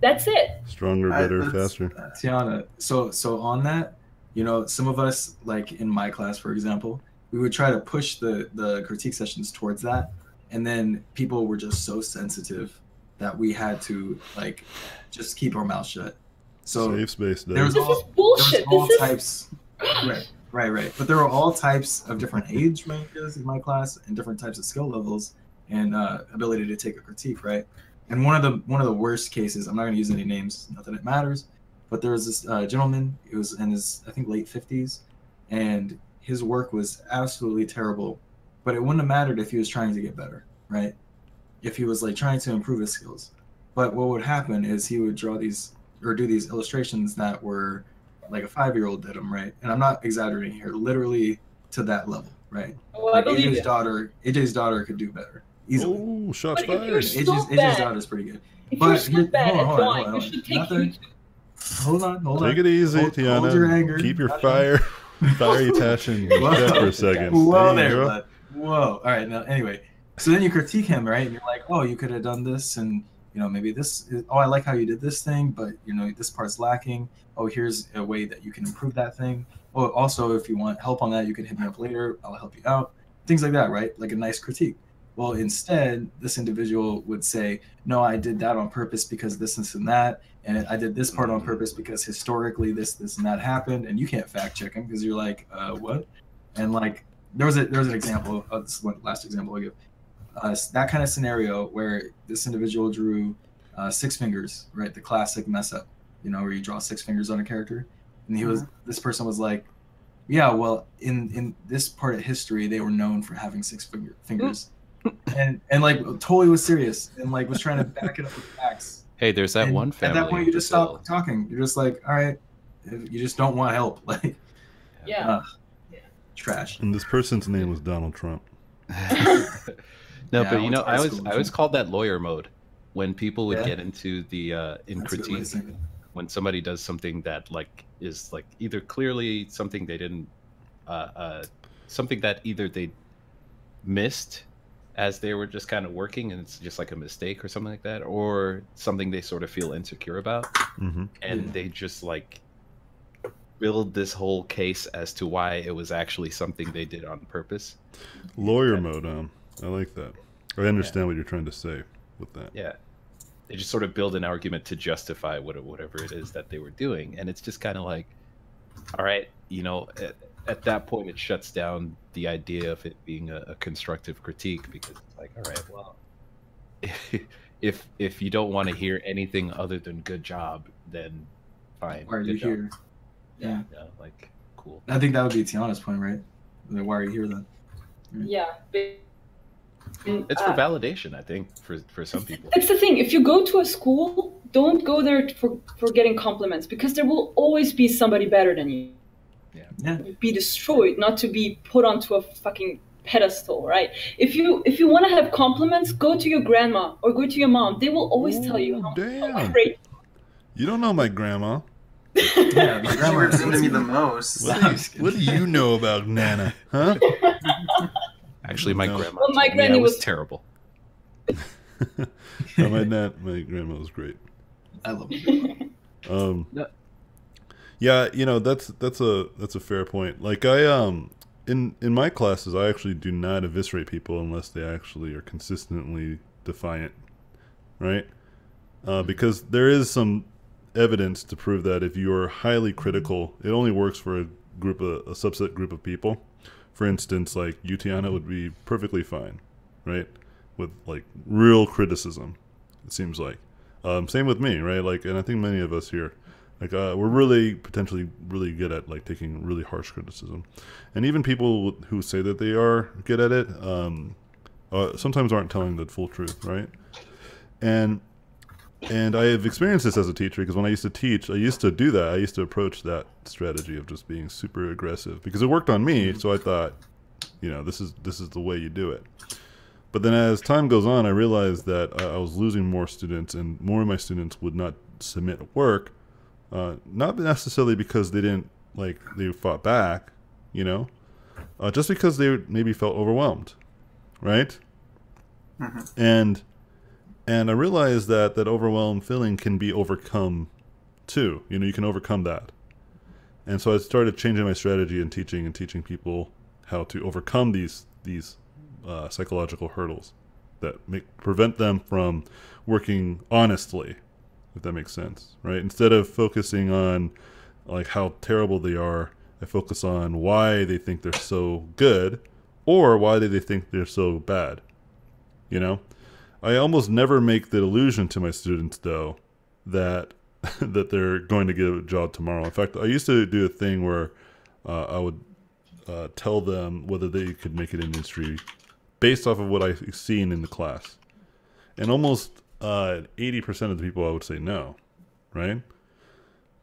Speaker 3: That's it.
Speaker 1: Stronger, better,
Speaker 2: That's-
Speaker 1: faster.
Speaker 4: Tiana, so on that, you know, some of us, like in my class, for example, we would try to push the critique sessions towards that, and then people were just so sensitive that we had to like just keep our mouth shut. So
Speaker 1: Safe space,
Speaker 4: there was
Speaker 1: dude.
Speaker 3: This
Speaker 4: all,
Speaker 3: is bullshit.
Speaker 4: there was all
Speaker 3: This is
Speaker 4: types. Right. But there were all types of different age ranges in my class and different types of skill levels and ability to take a critique, right? And one of the worst cases, I'm not going to use any names, not that it matters, but there was this gentleman. He was in his, I think, late 50s, and his work was absolutely terrible. But it wouldn't have mattered if he was trying to get better, right? If he was like trying to improve his skills. But what would happen is he would draw these or do these illustrations that were like a 5-year-old did them, right? And I'm not exaggerating here, literally to that level, right?
Speaker 3: Oh, I
Speaker 4: Like
Speaker 3: believe
Speaker 4: AJ's daughter could do better easily.
Speaker 1: Oh, shots
Speaker 3: But if you're
Speaker 1: fired.
Speaker 3: so
Speaker 4: AJ's
Speaker 3: bad-
Speaker 4: daughter's pretty good.
Speaker 3: If
Speaker 4: But
Speaker 3: you're so
Speaker 4: here-
Speaker 3: bad at
Speaker 4: hold on,
Speaker 3: drawing,
Speaker 4: hold on.
Speaker 3: you should take
Speaker 4: Nothing-
Speaker 3: YouTube.
Speaker 4: Hold on.
Speaker 1: Take it easy,
Speaker 4: Hold
Speaker 1: Tiana.
Speaker 4: your anger.
Speaker 1: Keep your
Speaker 4: Nothing.
Speaker 1: fiery passion
Speaker 4: Whoa.
Speaker 1: check for a second.
Speaker 4: Whoa
Speaker 1: There you
Speaker 4: there,
Speaker 1: go.
Speaker 4: bud. Whoa. All right. Now, anyway, so then you critique him, right? And you're like, oh, you could have done this, and you know, maybe this. Oh, I like how you did this thing, but you know, this part's lacking. Oh, here's a way that you can improve that thing. Oh, also, if you want help on that, you can hit me up later. I'll help you out. Things like that, right? Like a nice critique. Well, instead, this individual would say, no, I did that on purpose because this and that, and I did this part on purpose because historically this and that happened, and you can't fact check him because you're like, what? And like, there was an example. This is one last example I'll give. That kind of scenario where this individual drew 6 fingers, right? The classic mess up, you know, where you draw 6 fingers on a character, and this person was like, yeah, well, in this part of history, they were known for having 6 fingers. And like totally was serious and like was trying to back it up with facts.
Speaker 6: Hey, there's that
Speaker 4: And
Speaker 6: one family.
Speaker 4: At that point, you just
Speaker 6: Brazil.
Speaker 4: stop talking. You're just like, all right, you just don't want help. Like,
Speaker 3: Yeah.
Speaker 4: trash.
Speaker 1: And this person's name was Donald Trump.
Speaker 6: No,
Speaker 4: Yeah,
Speaker 6: but
Speaker 4: I
Speaker 6: you
Speaker 4: went
Speaker 6: know,
Speaker 4: to high
Speaker 6: I
Speaker 4: school
Speaker 6: always
Speaker 4: too.
Speaker 6: called that lawyer mode when people would
Speaker 4: Yeah.
Speaker 6: get into the in
Speaker 4: That's a good way
Speaker 6: critique
Speaker 4: to say it.
Speaker 6: when somebody does something that like is like either clearly something they didn't something that either they missed as they were just kind of working and it's just like a mistake or something like that, or something they sort of feel insecure about,
Speaker 1: Mm-hmm.
Speaker 6: and they just like build this whole case as to why it was actually something they did on purpose.
Speaker 1: Lawyer mode. I like that. I understand what you're trying to say with that.
Speaker 6: Yeah, they just sort of build an argument to justify whatever it is that they were doing, and it's just kind of like, all right, you know, at that point it shuts down the idea of it being a constructive critique, because it's like, all right, well, if you don't want to hear anything other than good job, then fine.
Speaker 4: Why are
Speaker 6: good
Speaker 4: you
Speaker 6: job.
Speaker 4: here? Yeah.
Speaker 6: Yeah, like cool.
Speaker 4: I think that would be Tiana's point, right? Like, why are you here then?
Speaker 3: Yeah.
Speaker 6: It's for validation, I think, for some people.
Speaker 3: That's the thing. If you go to a school, don't go there for getting compliments, because there will always be somebody better than you.
Speaker 4: Yeah.
Speaker 3: Be destroyed, not to be put onto a fucking pedestal, right? If you want to have compliments, go to your grandma or go to your mom. They will always tell you how
Speaker 1: Damn.
Speaker 3: great.
Speaker 1: You don't know my grandma.
Speaker 4: Yeah, my
Speaker 2: She
Speaker 4: grandma
Speaker 2: represented me the most.
Speaker 1: What do you know about Nana? Huh?
Speaker 6: Actually, my
Speaker 1: No.
Speaker 6: grandma
Speaker 3: Well, my
Speaker 6: told me I
Speaker 3: granny
Speaker 6: was
Speaker 3: was-
Speaker 6: terrible.
Speaker 1: No, my grandma was great.
Speaker 4: I love it.
Speaker 1: Yeah, you know, that's a fair point. Like I in my classes, I actually do not eviscerate people unless they actually are consistently defiant, right? Because there is some evidence to prove that if you are highly critical, it only works for a subset group of people. For instance, like Utiana would be perfectly fine, right? With like real criticism, it seems like. Same with me, right? Like, and I think many of us here, like, we're really potentially really good at like taking really harsh criticism, and even people who say that they are good at it, sometimes aren't telling the full truth, right? And I have experienced this as a teacher because when I used to teach, I used to do that. I used to approach that strategy of just being super aggressive because it worked on me. So I thought, you know, this is the way you do it. But then as time goes on, I realized that I was losing more students, and more of my students would not submit work, not necessarily because they fought back, you know, just because they maybe felt overwhelmed, right? Mm-hmm. And I realized that overwhelmed feeling can be overcome too. You know, you can overcome that. And so I started changing my strategy and teaching people how to overcome these psychological hurdles that prevent them from working honestly, if that makes sense, right? Instead of focusing on like how terrible they are, I focus on why they think they're so good, or why do they think they're so bad. You know, I almost never make the illusion to my students though that that they're going to get a job tomorrow. In fact, I used to do a thing where I would tell them whether they could make it in industry based off of what I've seen in the class. And almost 80% of the people I would say no, right?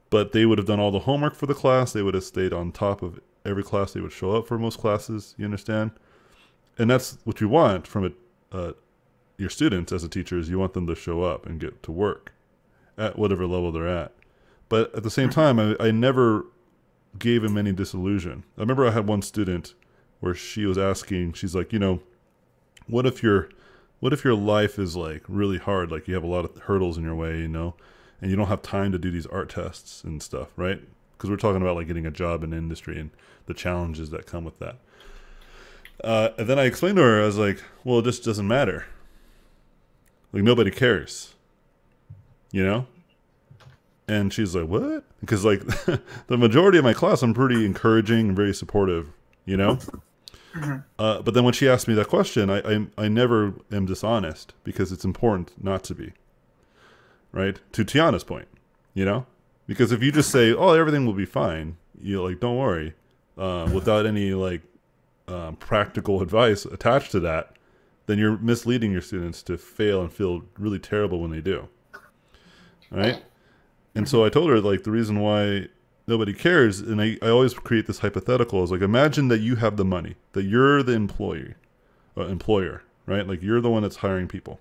Speaker 1: But they would have done all the homework for the class. They would have stayed on top of every class. They would show up for most classes, you understand? And that's what you want from your students as a teacher, is you want them to show up and get to work at whatever level they're at. But at the same time, I never gave them any disillusion. I remember I had one student where she was asking, she's like, you know, what if your life is like really hard, like you have a lot of hurdles in your way, you know, and you don't have time to do these art tests and stuff, right? Because we're talking about like getting a job in industry and the challenges that come with that. And then I explained to her, I was like, well, it just doesn't matter. Like, nobody cares, you know? And she's like, what? Because like the majority of my class, I'm pretty encouraging and very supportive, you know? But then when she asked me that question, I never am dishonest, because it's important not to be, right? To Tiana's point, you know, because if you just say, oh, everything will be fine, you like, don't worry, without any like practical advice attached to that, then you're misleading your students to fail and feel really terrible when they do, right? And so I told her, like, the reason why nobody cares, and I always create this hypothetical, is like, imagine that you have the money, that you're the employer, right? Like, you're the one that's hiring people,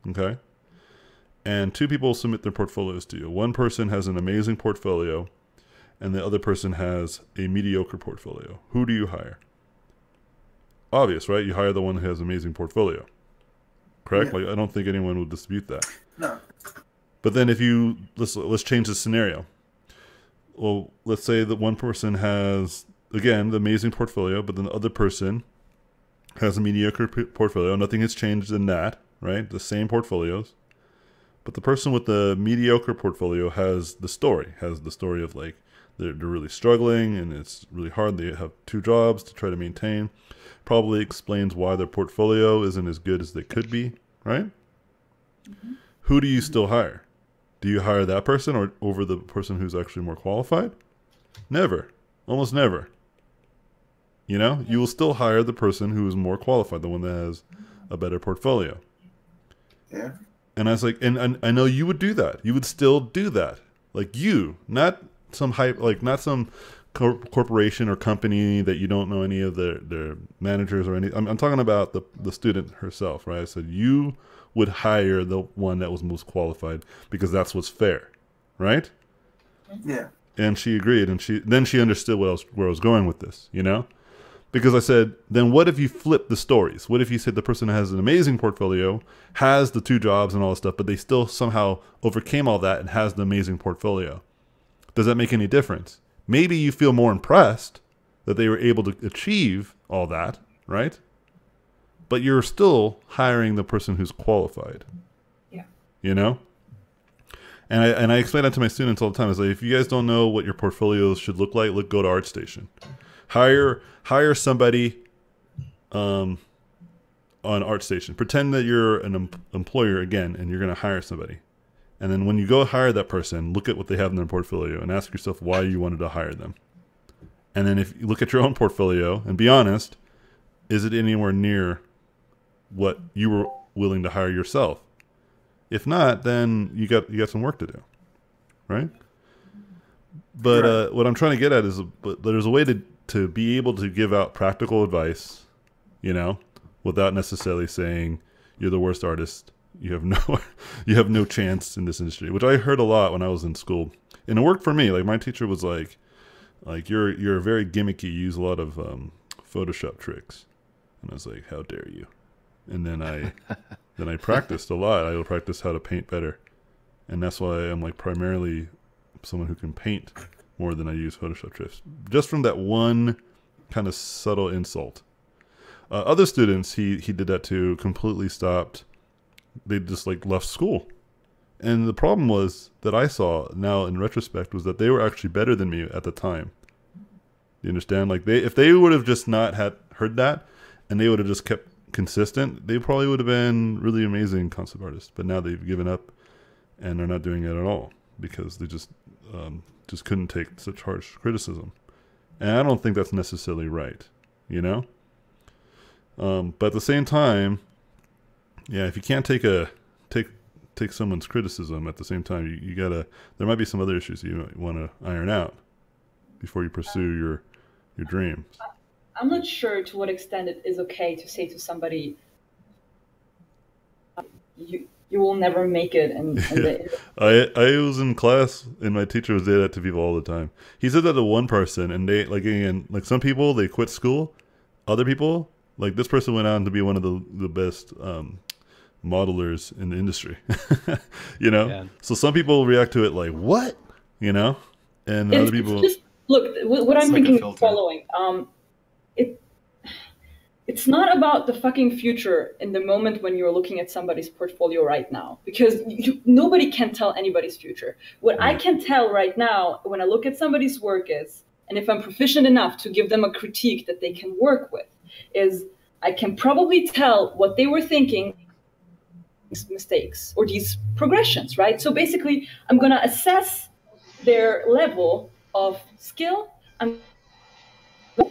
Speaker 1: okay? And two people submit their portfolios to you. One person has an amazing portfolio, and the other person has a mediocre portfolio. Who do you hire? Obvious, right? You hire the one who has an amazing portfolio, correct? Yeah. Like, I don't think anyone would dispute that.
Speaker 2: No.
Speaker 1: But then if you, let's change the scenario. Well, let's say that one person has, again, the amazing portfolio, but then the other person has a mediocre portfolio. Nothing has changed in that, right? The same portfolios. But the person with the mediocre portfolio has the story of like, they're really struggling and it's really hard. They have 2 jobs to try to maintain. Probably explains why their portfolio isn't as good as they could be, right? Mm-hmm. Who do you still hire? Do you hire that person or over the person who's actually more qualified? Never. Almost never. You know, you will still hire the person who is more qualified, the one that has a better portfolio.
Speaker 2: Yeah.
Speaker 1: And I was like, and I know you would do that. You would still do that. Like you, not some hype, like not some corporation or company that you don't know any of their managers or anything. I'm talking about the student herself, right? I said you would hire the one that was most qualified because that's what's fair, right?
Speaker 2: Yeah.
Speaker 1: And she agreed, and she understood where I was going with this, you know? Because I said, then what if you flip the stories? What if you said the person has an amazing portfolio, has the 2 jobs and all this stuff, but they still somehow overcame all that and has the amazing portfolio? Does that make any difference? Maybe you feel more impressed, that they were able to achieve all that, right? But you're still hiring the person who's qualified.
Speaker 3: Yeah.
Speaker 1: You know? And I explain that to my students all the time. It's like, if you guys don't know what your portfolios should look like, go to ArtStation. Hire somebody on ArtStation. Pretend that you're an employer again, and you're going to hire somebody. And then when you go hire that person, look at what they have in their portfolio and ask yourself why you wanted to hire them. And then if you look at your own portfolio and be honest, is it anywhere near what you were willing to hire yourself? If not, then you got some work to do, right? But what I'm trying to get at is, there's a way to be able to give out practical advice, you know, without necessarily saying you're the worst artist. You have no chance in this industry, which I heard a lot when I was in school, and it worked for me. Like, my teacher was like you're very gimmicky. You use a lot of Photoshop tricks, and I was like, how dare you? And then I practiced a lot. I would practice how to paint better, and that's why I'm like primarily someone who can paint more than I use Photoshop tricks. Just from that one kind of subtle insult. Other students, he did that too. Completely stopped. They just like left school, and the problem was that I saw now in retrospect was that they were actually better than me at the time. You understand? Like, if they would have just not had heard that, and they would have just kept consistent, they probably would have been really amazing concept artists. But now they've given up, and they're not doing it at all because they just couldn't take such harsh criticism. And I don't think that's necessarily right, you know. But at the same time, yeah, if you can't take someone's criticism at the same time, you gotta. There might be some other issues you want to iron out before you pursue your dreams.
Speaker 3: I'm not sure to what extent it is okay to say to somebody, "You will never make it." And
Speaker 1: I was in class, and my teacher would say that to people all the time. He said that to one person, and they like some people they quit school, other people like this person went on to be one of the best modelers in the industry. You know, yeah. So some people react to it like, what, you know, and other people
Speaker 3: just, look, what I'm thinking is following. It's not about the fucking future in the moment when you're looking at somebody's portfolio right now, because nobody can tell anybody's future. What I can tell right now when I look at somebody's work is, and if I'm proficient enough to give them a critique that they can work with, is I can probably tell what they were thinking, these mistakes or these progressions, right? So basically, I'm going to assess their level of skill and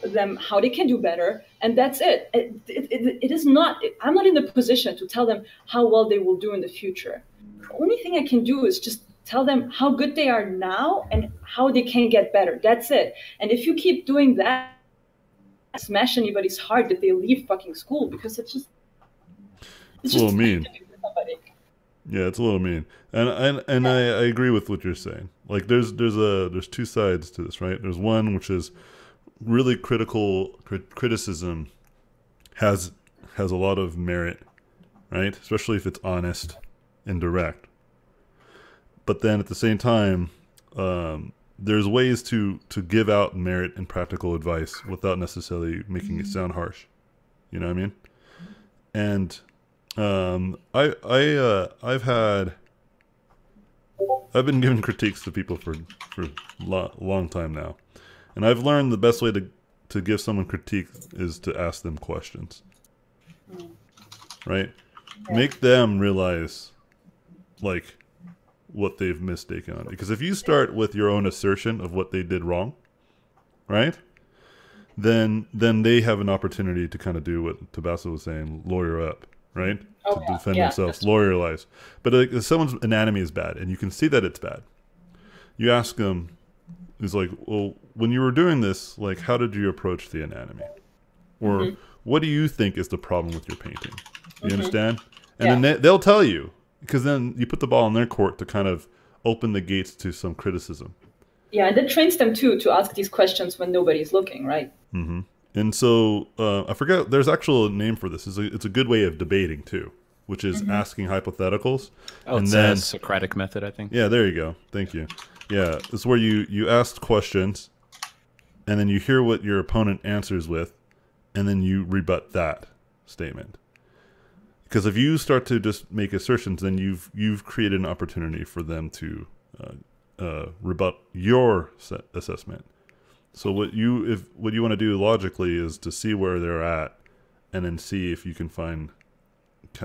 Speaker 3: them how they can do better, and that's it. It is not. I'm not in the position to tell them how well they will do in the future. The only thing I can do is just tell them how good they are now and how they can get better. That's it. And if you keep doing that, smash anybody's heart that they leave fucking school, because it's
Speaker 1: a little mean. Yeah, it's a little mean, and I agree with what you're saying. Like, there's two sides to this, right? There's one which is really criticism has a lot of merit, right? Especially if it's honest and direct. But then at the same time, there's ways to give out merit and practical advice without necessarily making it sound harsh. You know what I mean? And I've been giving critiques to people for a long time now, and I've learned the best way to give someone critique is to ask them questions. Right? Yeah. Make them realize, like, what they've mistaken on. Because if you start with your own assertion of what they did wrong, right? Then they have an opportunity to kind of do what Tabasa was saying, lawyer up, right? To defend themselves, lawyer lies. But if someone's anatomy is bad, and you can see that it's bad, you ask them, it's like, well, when you were doing this, like, how did you approach the anatomy? Or what do you think is the problem with your painting? You understand? And then they'll tell you, because then you put the ball in their court to kind of open the gates to some criticism. Yeah, and that trains them too to ask these questions when nobody's looking, right? Mm-hmm. And so I forget, there's actual name for this. It's a good way of debating too, which is asking hypotheticals.
Speaker 6: Oh, and then Socratic method, I think.
Speaker 1: Yeah, there you go. Thank you. Yeah, it's where you ask questions, and then you hear what your opponent answers with, and then you rebut that statement. Because if you start to just make assertions, then you've created an opportunity for them to rebut your assessment. So what you want to do logically is to see where they're at, and then see if you can find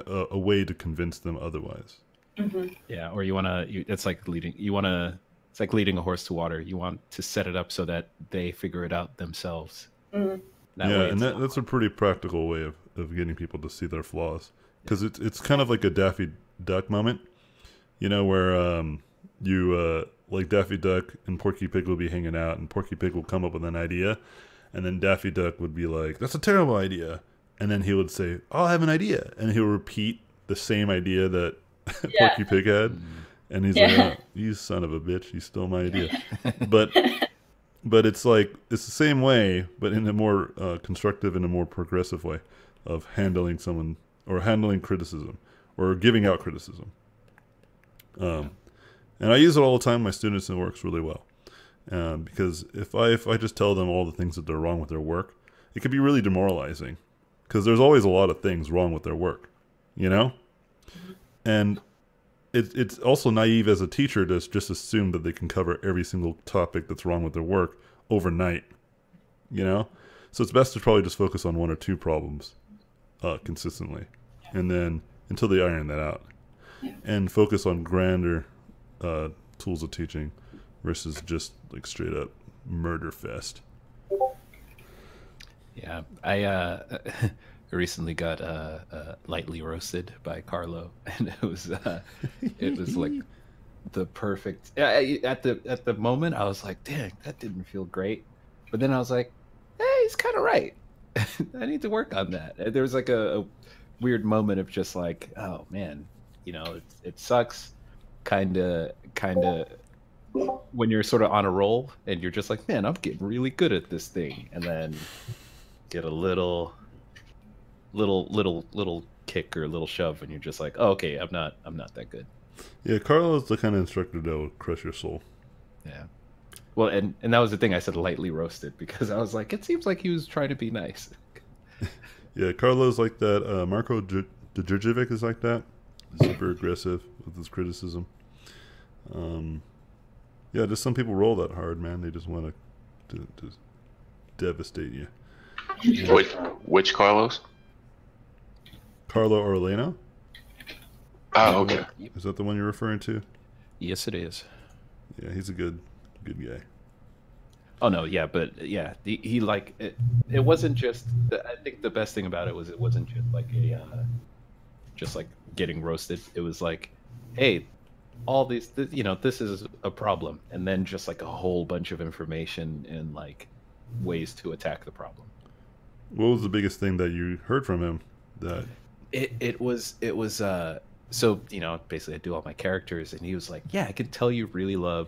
Speaker 1: a way to convince them otherwise.
Speaker 3: Mm-hmm.
Speaker 6: Yeah, or it's like leading a horse to water. You want to set it up so that they figure it out themselves.
Speaker 3: Mm-hmm.
Speaker 1: That's a pretty practical way of getting people to see their flaws. Because it's kind of like a Daffy Duck moment, where like Daffy Duck and Porky Pig will be hanging out, and Porky Pig will come up with an idea, and then Daffy Duck would be like, "That's a terrible idea," and then he would say, "I'll have an idea," and he'll repeat the same idea that Porky Pig had, and he's like, "Oh, you son of a bitch, you stole my idea." But it's like it's the same way, but in a more constructive and a more progressive way of handling someone or handling criticism or giving out criticism. And I use it all the time with my students, and it works really well. Because if I just tell them all the things that are wrong with their work, it can be really demoralizing. Because there's always a lot of things wrong with their work, And it's also naive as a teacher to just assume that they can cover every single topic that's wrong with their work overnight, So it's best to probably just focus on one or two problems consistently, and then until they iron that out, and focus on grander tools of teaching versus just like straight up murder fest.
Speaker 6: Yeah, I recently got lightly roasted by Carlo, and it was like the perfect. At the moment, I was like, "Dang, that didn't feel great," but then I was like, "Hey, he's kind of right. I need to work on that." And there was like a weird moment of just like, "Oh man, it sucks." Kind of when you're sort of on a roll and you're just like, man, I'm getting really good at this thing, and then get a little kick or a little shove, and you're just like, oh, okay, I'm not that good.
Speaker 1: Yeah, Carlo's the kind of instructor that will crush your soul.
Speaker 6: Yeah. Well, and that was the thing, I said lightly roasted, because I was like, it seems like he was trying to be nice.
Speaker 1: Yeah, Carlo's like that. Marco Djurjevic is like that. Super aggressive with his criticism. Yeah, just some people roll that hard, man. They just want to devastate you.
Speaker 7: Yeah. Which Carlos?
Speaker 1: Carlo Orlano?
Speaker 7: Oh, okay.
Speaker 1: Is that the one you're referring to?
Speaker 6: Yes, it is.
Speaker 1: Yeah, he's a good guy.
Speaker 6: Oh no, yeah, but yeah, he like it. It wasn't just. I think the best thing about it was it wasn't just like just like getting roasted. It was like, hey, all these, this is a problem, and then just like a whole bunch of information and like ways to attack the problem.
Speaker 1: What was the biggest thing that you heard from him? That
Speaker 6: it was so basically I do all my characters, and he was like, yeah, I can tell you really love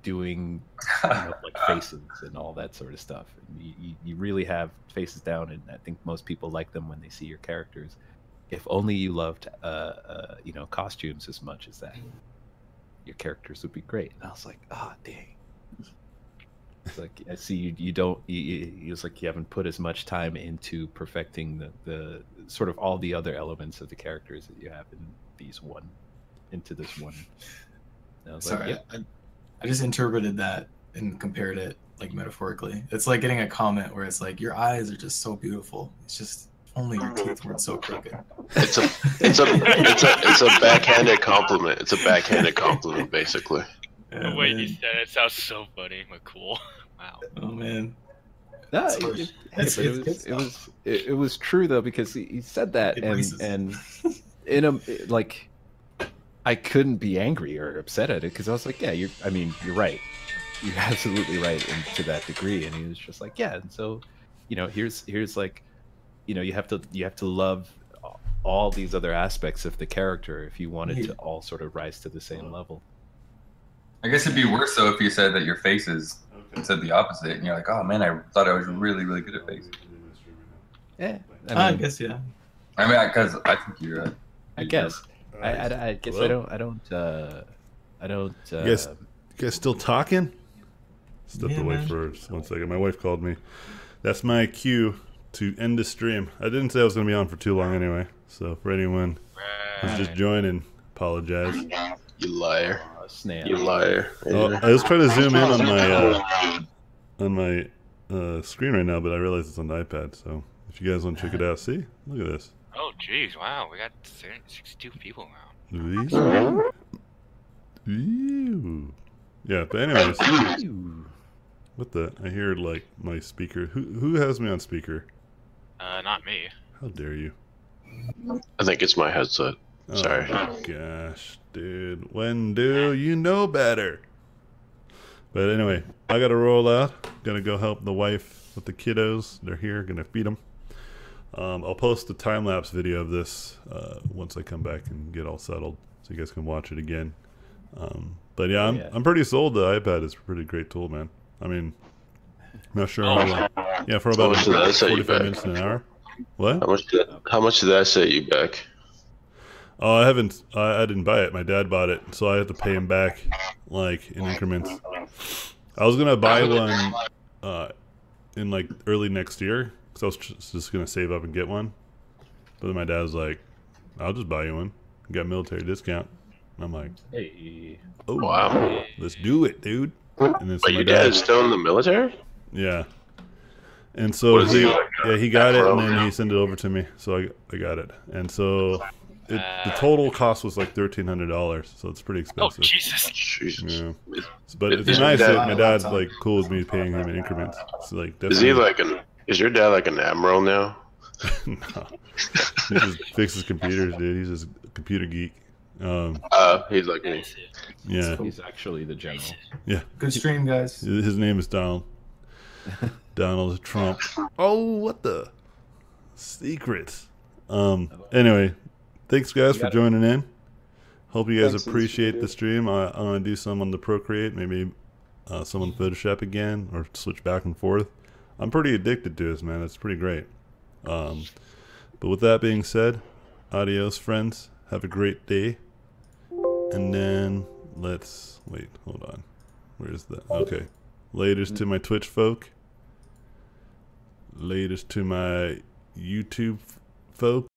Speaker 6: doing like faces and all that sort of stuff. And you really have faces down, and I think most people like them when they see your characters. If only you loved costumes as much as that, your characters would be great. And I was like, ah, oh, dang. It's like, I see you don't. It was like you haven't put as much time into perfecting the sort of all the other elements of the characters that you have into this one. And I was
Speaker 4: Sorry,
Speaker 6: like, yep.
Speaker 4: I just interpreted that and compared it like metaphorically. It's like getting a comment where it's like, your eyes are just so beautiful. It's just only your teeth weren't so crooked.
Speaker 7: It's a backhanded compliment. It's a backhanded compliment, basically.
Speaker 8: The way you said it sounds so funny, but cool. Wow.
Speaker 4: Oh man.
Speaker 6: No, it was true though, because he said that, and in a like, I couldn't be angry or upset at it, because I was like, yeah, you're right, you're absolutely right, and to that degree. And he was just like, yeah, and so, here's like, you have to love all these other aspects of the character if you wanted to all sort of rise to the same level.
Speaker 5: I guess it'd be worse though if you said that your faces said the opposite, and you're like, oh man, I thought I was really, really good at faces.
Speaker 6: Yeah,
Speaker 4: I guess, yeah.
Speaker 5: I mean, because I think you're.
Speaker 6: I guess. I guess I don't.
Speaker 1: You guys still talking? stepped
Speaker 4: Yeah,
Speaker 1: away
Speaker 4: man.
Speaker 1: for 1 second. My wife called me. That's my cue to end the stream. I didn't say I was going to be on for too long anyway. So for anyone who's just joining, apologize.
Speaker 7: You liar.
Speaker 6: Snap.
Speaker 7: You liar.
Speaker 1: Oh, I was trying to zoom in on my screen right now, but I realized it's on the iPad. So if you guys want to check it out, see, look at this.
Speaker 8: Oh, jeez, wow, we got 62 people now.
Speaker 1: These? Ew. Yeah, but anyways, what the? I hear like my speaker. Who has me on speaker?
Speaker 8: Not me.
Speaker 1: How dare you?
Speaker 7: I think it's my headset. Sorry.
Speaker 1: Oh my gosh, dude. When do you know better? But anyway, I gotta roll out. Gonna go help the wife with the kiddos. They're here. Gonna feed them. I'll post a time-lapse video of this once I come back and get all settled, so you guys can watch it again. But yeah, I'm pretty sold. The iPad is a pretty great tool, man. I mean, I'm not sure how long. Yeah, for about 45 minutes to an hour. What?
Speaker 7: How much did that set you back?
Speaker 1: Oh, I haven't. I didn't buy it. My dad bought it, so I have to pay him back, like in increments. I was gonna buy one in like early next year, because I was just gonna save up and get one. But then my dad was like, "I'll just buy you one. You got military discount." And I'm like,
Speaker 6: Hey.
Speaker 1: "Oh
Speaker 7: Wow.
Speaker 1: let's do it, dude." And then so
Speaker 7: But
Speaker 1: my
Speaker 7: your dad is still in the military?
Speaker 1: yeah. And so
Speaker 7: What is he like,
Speaker 1: he got it, and then he sent it over to me, so I got it. And so the total cost was like $1,300, so it's pretty
Speaker 8: Oh,
Speaker 1: expensive.
Speaker 8: Jesus.
Speaker 7: Jesus.
Speaker 1: Yeah. But it's
Speaker 7: Is
Speaker 1: nice
Speaker 7: your
Speaker 1: that
Speaker 7: dad-
Speaker 1: my dad's like cool with me paying him in increments. So like,
Speaker 7: Is he
Speaker 1: definitely-
Speaker 7: like is your dad like an admiral now?
Speaker 1: No. He just fixes computers, dude. He's just a computer geek.
Speaker 7: He's like me.
Speaker 1: Yeah,
Speaker 6: He's actually the general.
Speaker 1: yeah.
Speaker 4: Good stream, guys.
Speaker 1: His name is Donald. Donald Trump. Oh, what the secrets? Anyway, thanks guys for joining in. Hope you guys
Speaker 4: Thanks,
Speaker 1: appreciate the stream. I'm gonna do some on the Procreate, maybe some on Photoshop again, or switch back and forth. I'm pretty addicted to this, man. It's pretty great. But with that being said, adios, friends. Have a great day. And then let's wait. Hold on. Where's that? Okay. Latest to my Twitch folk. Latest to my YouTube folk.